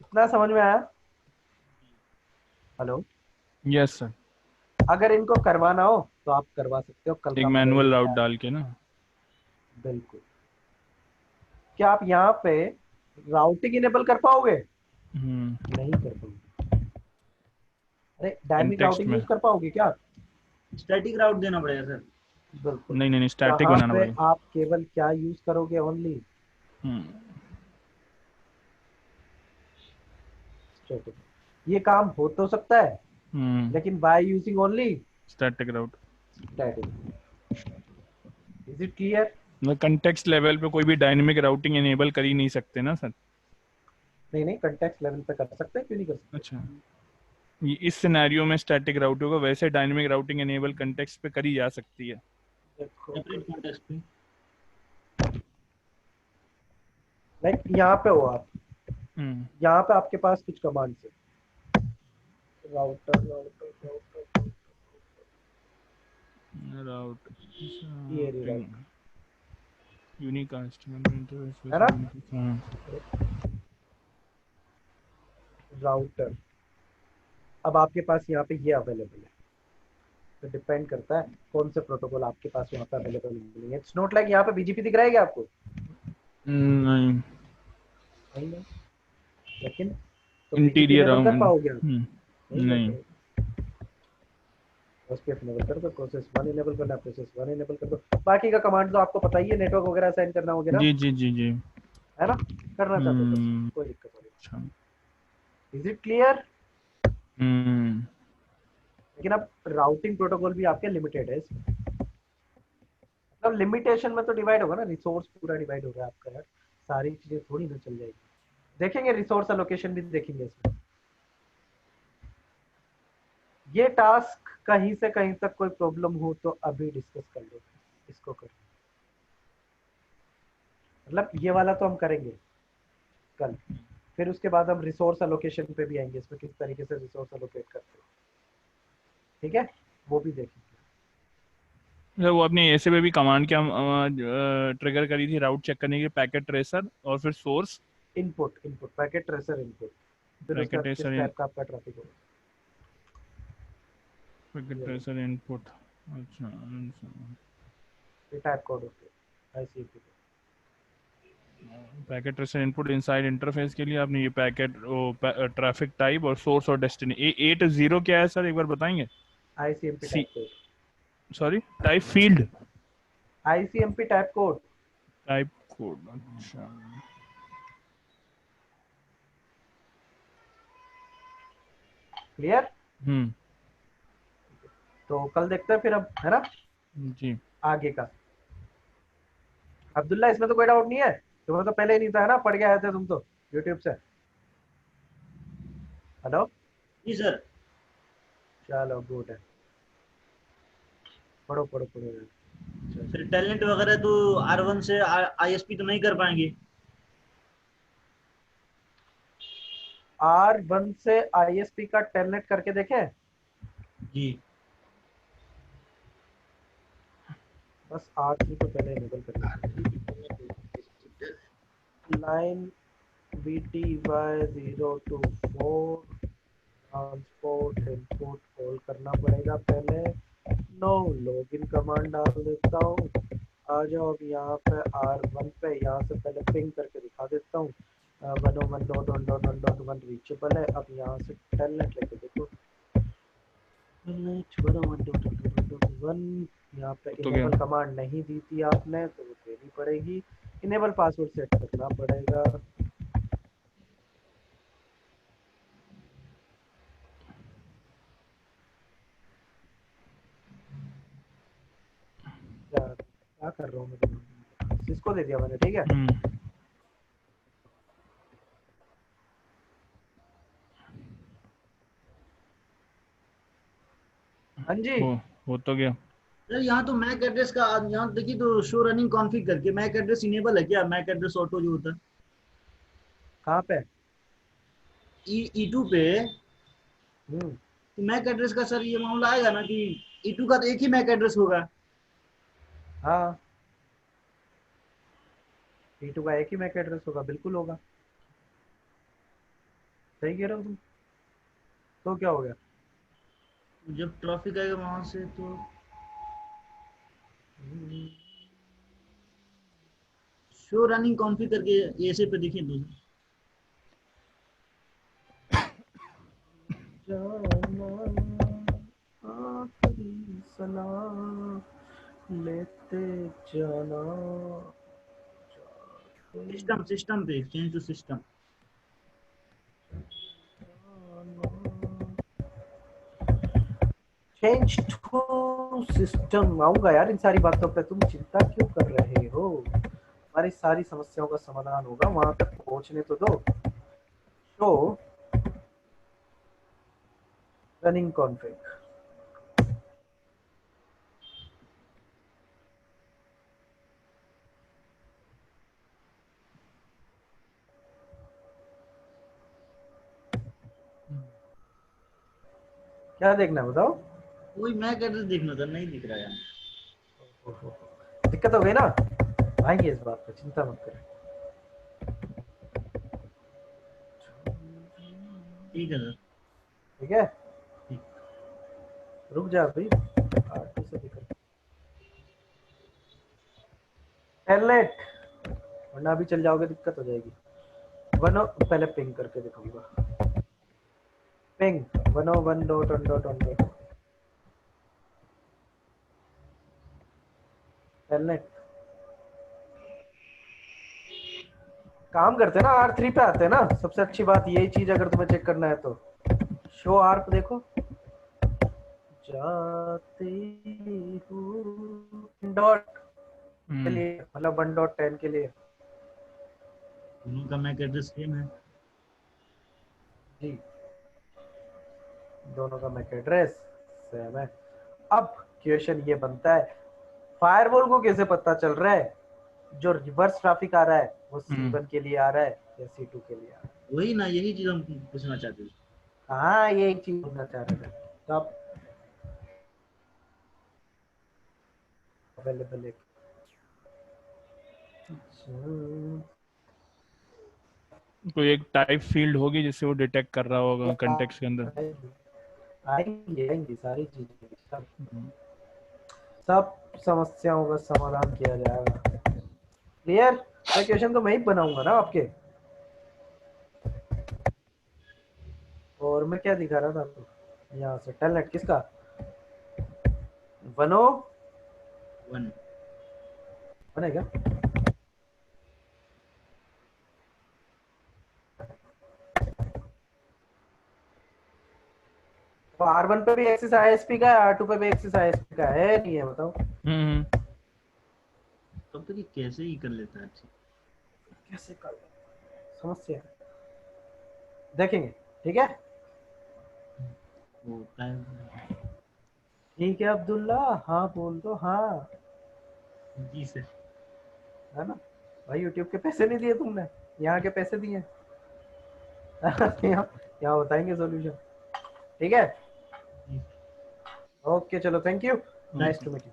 Speaker 1: इतना समझ में आया? Hello,
Speaker 4: yes sir.
Speaker 1: अगर इनको करवाना हो तो आप करवा सकते हो, कल
Speaker 4: एक
Speaker 1: का
Speaker 4: मैनुअल राउट
Speaker 1: मॉडल।
Speaker 4: डाल के ना।
Speaker 1: बिल्कुल। क्या आप यहाँ पे राउटिंग इनेबल कर पाओगे? नहीं कर पाओगे। अरे डायनेमिक
Speaker 4: कंटेक्स्ट
Speaker 1: राउटिंग
Speaker 4: में।
Speaker 1: यूज कर पाओगे क्या?
Speaker 3: स्टैटिक राउट देना पड़ेगा सर।
Speaker 1: बिल्कुल।
Speaker 4: नहीं स्टैटिक
Speaker 1: यहाँ
Speaker 4: बनाना
Speaker 1: पे
Speaker 4: पड़ेगा।
Speaker 1: आप केवल क्या यूज करोगे? Only static. ये काम हो तो सकता है, लेकिन by using only
Speaker 4: static route.
Speaker 1: Static. Is it clear?
Speaker 4: Context level पे कोई भी डायनेमिक राउटिंग इनेबल कर ही नहीं सकते ना सर।
Speaker 1: नहीं, कंटेक्स्ट लेवल पे कर सकते हैं, क्यों नहीं कर सकते?
Speaker 4: अच्छा, ये इस सिनेरियो में स्टैटिक राउट होगा, वैसे डायनेमिक राउटिंग इनेबल कंटेक्स्ट पे करी जा सकती है।
Speaker 1: देखो
Speaker 3: सेपरेट कॉन्टेक्स्ट पे।
Speaker 1: लाइक यहाँ पे हो आप,
Speaker 4: हम्म
Speaker 1: यहाँ पे आपके पास कुछ कमांड है, राउटर राउटर राउटर,
Speaker 4: राउट
Speaker 1: ये रही
Speaker 4: पिंग
Speaker 1: राउटर,
Speaker 4: यूनिकास्ट इंटरफेस
Speaker 1: है ना,
Speaker 4: हाँ
Speaker 1: राउटर। अब आपके पास यहाँ पे ये अवेलेबल है, तो डिपेंड करता है कौन से प्रोटोकॉल आपके पास वहाँ पे अवेलेबल मिलेंगे। इट्स नॉट लाइक यहाँ पे बीजीपी दिख रहा है क्या आपको?
Speaker 4: नहीं
Speaker 1: नहीं है, लेकिन तो बीजीपी
Speaker 4: इंटीरियर
Speaker 1: इनेबल कर पाओगे आप? नहीं कर
Speaker 4: नहीं
Speaker 1: पाओगे। एसपीएफ इनेबल कर दो, प्रोसेस 1 इनेबल करना है, प्रोसेस 1 इनेबल कर दो। बाकी का कमांड तो आपको पता ही है, नेटवर्क वगैरह असाइन करना वगैरह,
Speaker 4: जी जी जी जी
Speaker 1: है ना, करना चाहते हो तो
Speaker 4: हम्म
Speaker 1: कोई दिक्कत नहीं।
Speaker 4: अच्छा
Speaker 1: इज इट क्लियर?
Speaker 4: हम्म
Speaker 1: लेकिन अब राउटिंग प्रोटोकॉल भी आपके लिमिटेड है इसमें, मतलब लिमिटेशन में तो डिवाइड होगा ना, रिसोर्स पूरा डिवाइड होगा आपका यार, सारी चीजें थोड़ी ना चल जाएगी। देखेंगे रिसोर्स एलोकेशन भी देखेंगे इसमें। ये टास्क कहीं से कहीं तक कोई प्रॉब्लम हो तो अभी डिस्कस कर लो, इसको कर, मतलब ये वाला तो हम करेंगे कल, फिर उसके बाद हम रिसोर्स एलोकेशन पे भी आएंगे, इसमें किस तरीके से रिसोर्स एलोकेट करते हैं, ठीक है, वो भी देखेंगे।
Speaker 4: सर वो अपनी ऐसे पे भी कमांड क्या ट्रिगर करी थी राउट चेक करने के लिए, पैकेट ट्रेसर और फिर source
Speaker 1: input input packet tracer input, फिर उसके
Speaker 4: पैकेट
Speaker 1: बाद किस
Speaker 4: ट्रेसर
Speaker 1: टाइप का आपका ट्रैफिक होगा,
Speaker 4: पैकेट ट्रेसर इनपुट अच्छा
Speaker 1: ये टाइप कोड होते हैं आईसीएमपी के।
Speaker 4: Packet tracer input inside interface के लिए आपने ये पैकेट ट्रैफिक टाइप और सोर्स और डेस्टिनी 8 0 क्या है सर एक बार बताएंगे?
Speaker 1: ICMP
Speaker 4: C
Speaker 1: type code,
Speaker 4: sorry type field
Speaker 1: ICMP type code,
Speaker 4: type code अच्छा
Speaker 1: क्लियर?
Speaker 4: हम्म
Speaker 1: तो कल देखते हैं फिर अब, है ना,
Speaker 4: जी
Speaker 1: आगे का। अब्दुल्ला इसमें तो कोई डाउट नहीं है, तुम्हें तो पहले ही नहीं था, है ना, पढ़ के आए थे तुम तो यूट्यूब से। हेलो,
Speaker 3: जी सर।
Speaker 1: चलो गुड है, पढ़ो पढ़ो पढ़ो यार। चलो।
Speaker 3: फिर टैलेंट वगैरह तो R1 से आईएसपी तो नहीं कर पाएंगे।
Speaker 1: R1 से आईएसपी का टेलनेट करके देखें,
Speaker 3: जी
Speaker 1: बस R3 को पहले इनेबल कर लेते हैं। Line VTY024 transport input call करना पड़ेगा पहले, नो लॉगिन कमांड डाल देता हूँ। आ जाओ अब यहाँ पे R1 पे, यहाँ से पहले पिंग करके दिखा देता हूँ, 101.1.1.1 रीचेबल है। अब यहाँ से टेलनेट लेके देखो, टेलनेट 101.1.1, यहाँ पे
Speaker 4: तो क्या
Speaker 1: इनेबल कमांड नहीं दी थी आपने तो वो देनी पड़ेगी, इनेबल पासवर्ड सेट करना पड़ेगा। क्या कर रहा हूँ मैं, किसको दे दिया मैंने, ठीक है। हाँ जी,
Speaker 4: हो तो गया
Speaker 3: सर, यहाँ तो मैक एड्रेस का, यहाँ देखिए तो शो रनिंग कॉन्फ़िग करके मैक एड्रेस इनेबल है क्या? मैक एड्रेस ऑटो जो होता है
Speaker 1: कहाँ पे?
Speaker 3: E2 पे,
Speaker 1: हम्म,
Speaker 3: तो मैक एड्रेस का सर ये मामला आएगा ना कि E2 का तो एक ही मैक एड्रेस होगा।
Speaker 1: हाँ, P2 का एक ही मैक एड्रेस होगा, बिल्कुल होगा, सही कह रहे हो तुम। तो क्या हो गया?
Speaker 3: जब ट्रैफिक आएगा वहां से तो शो रनिंग कॉन्फ़िग करके ऐसे पे देखिए तो
Speaker 1: जाना आखिरी सलाह लेते जाना,
Speaker 3: सिस्टम पे change to system.
Speaker 1: Change to system आऊंगा यार, इन सारी बातों पे तुम चिंता क्यों कर रहे हो, हमारी सारी समस्याओं का समाधान होगा, वहां तक पहुंचने तो दो। तो रनिंग कॉन्फ़िग, क्या देखना है बताओ?
Speaker 3: वही मैक एड्रेस देखना था, नहीं दिख रहा यार।
Speaker 1: ओहो, दिक्कत हो गई ना? आएंगे इस बात पे, चिंता मत करें।
Speaker 3: ठीक है सर।
Speaker 1: ठीक है,
Speaker 3: ठीक।
Speaker 1: रुक जा भाई, R2 से दिक्कत। टेलनेट, वरना अभी चल जाओगे दिक्कत हो जाएगी। पहले पिंग करके दिखाऊंगा। पिंग 101.1.1. टेलनेट काम करते हैं ना, R3 पे आते हैं ना। सबसे अच्छी बात यही चीज अगर तुम्हें चेक करना है तो शो आर्प देखो। जाते हूँ डॉट के लिए, मतलब 1.10 के लिए।
Speaker 3: दोनों का मैक एड्रेस सेम है।
Speaker 1: जी, दोनों का मैक एड्रेस सेम है। अब क्वेश्चन ये बनता है, फायरवॉल को कैसे पता चल रहा है जो रिवर्स ट्रैफिक आ रहा है वो C1 के लिए आ रहा है या C2 के लिए आ रहा है?
Speaker 3: वही ना, यही चीज हम पूछना चाहते थे।
Speaker 1: हाँ, ये एक चीज पूछना चाह रहे थे। तो अब अवेलेबल है।
Speaker 4: कोई एक टाइप फील्ड होगी जिससे वो डिटेक्ट कर रहा होगा कंटेक्स्ट के अंदर।
Speaker 1: आएंगी आएंगी सारी चीजें, सब समस्याओं का समाधान किया जाएगा। क्लियर? क्वेश्चन तो मैं ही बनाऊंगा ना आपके। और मैं क्या दिखा रहा था आपको यहाँ से? टेलनेट किसका? वनो
Speaker 3: वन।
Speaker 1: है क्या? तो R1 पे भी एक्सिस ISP का है, R2 पे भी एक्सिस ISP का है, नहीं है बताओ?
Speaker 3: तब तक ये कैसे ही कर लेता है।
Speaker 1: कैसे कर समस्या है, देखेंगे। ठीक है,
Speaker 3: होता है।
Speaker 1: ठीक है अब्दुल्ला, हाँ बोल दो हाँ।
Speaker 3: जी सर।
Speaker 1: है ना भाई, यूट्यूब के पैसे नहीं दिए तुमने, यहाँ के पैसे दिए। यहाँ यहाँ बताएंगे सॉल्यूशन। ठीक है, ओके चलो, thank you, nice to meet you.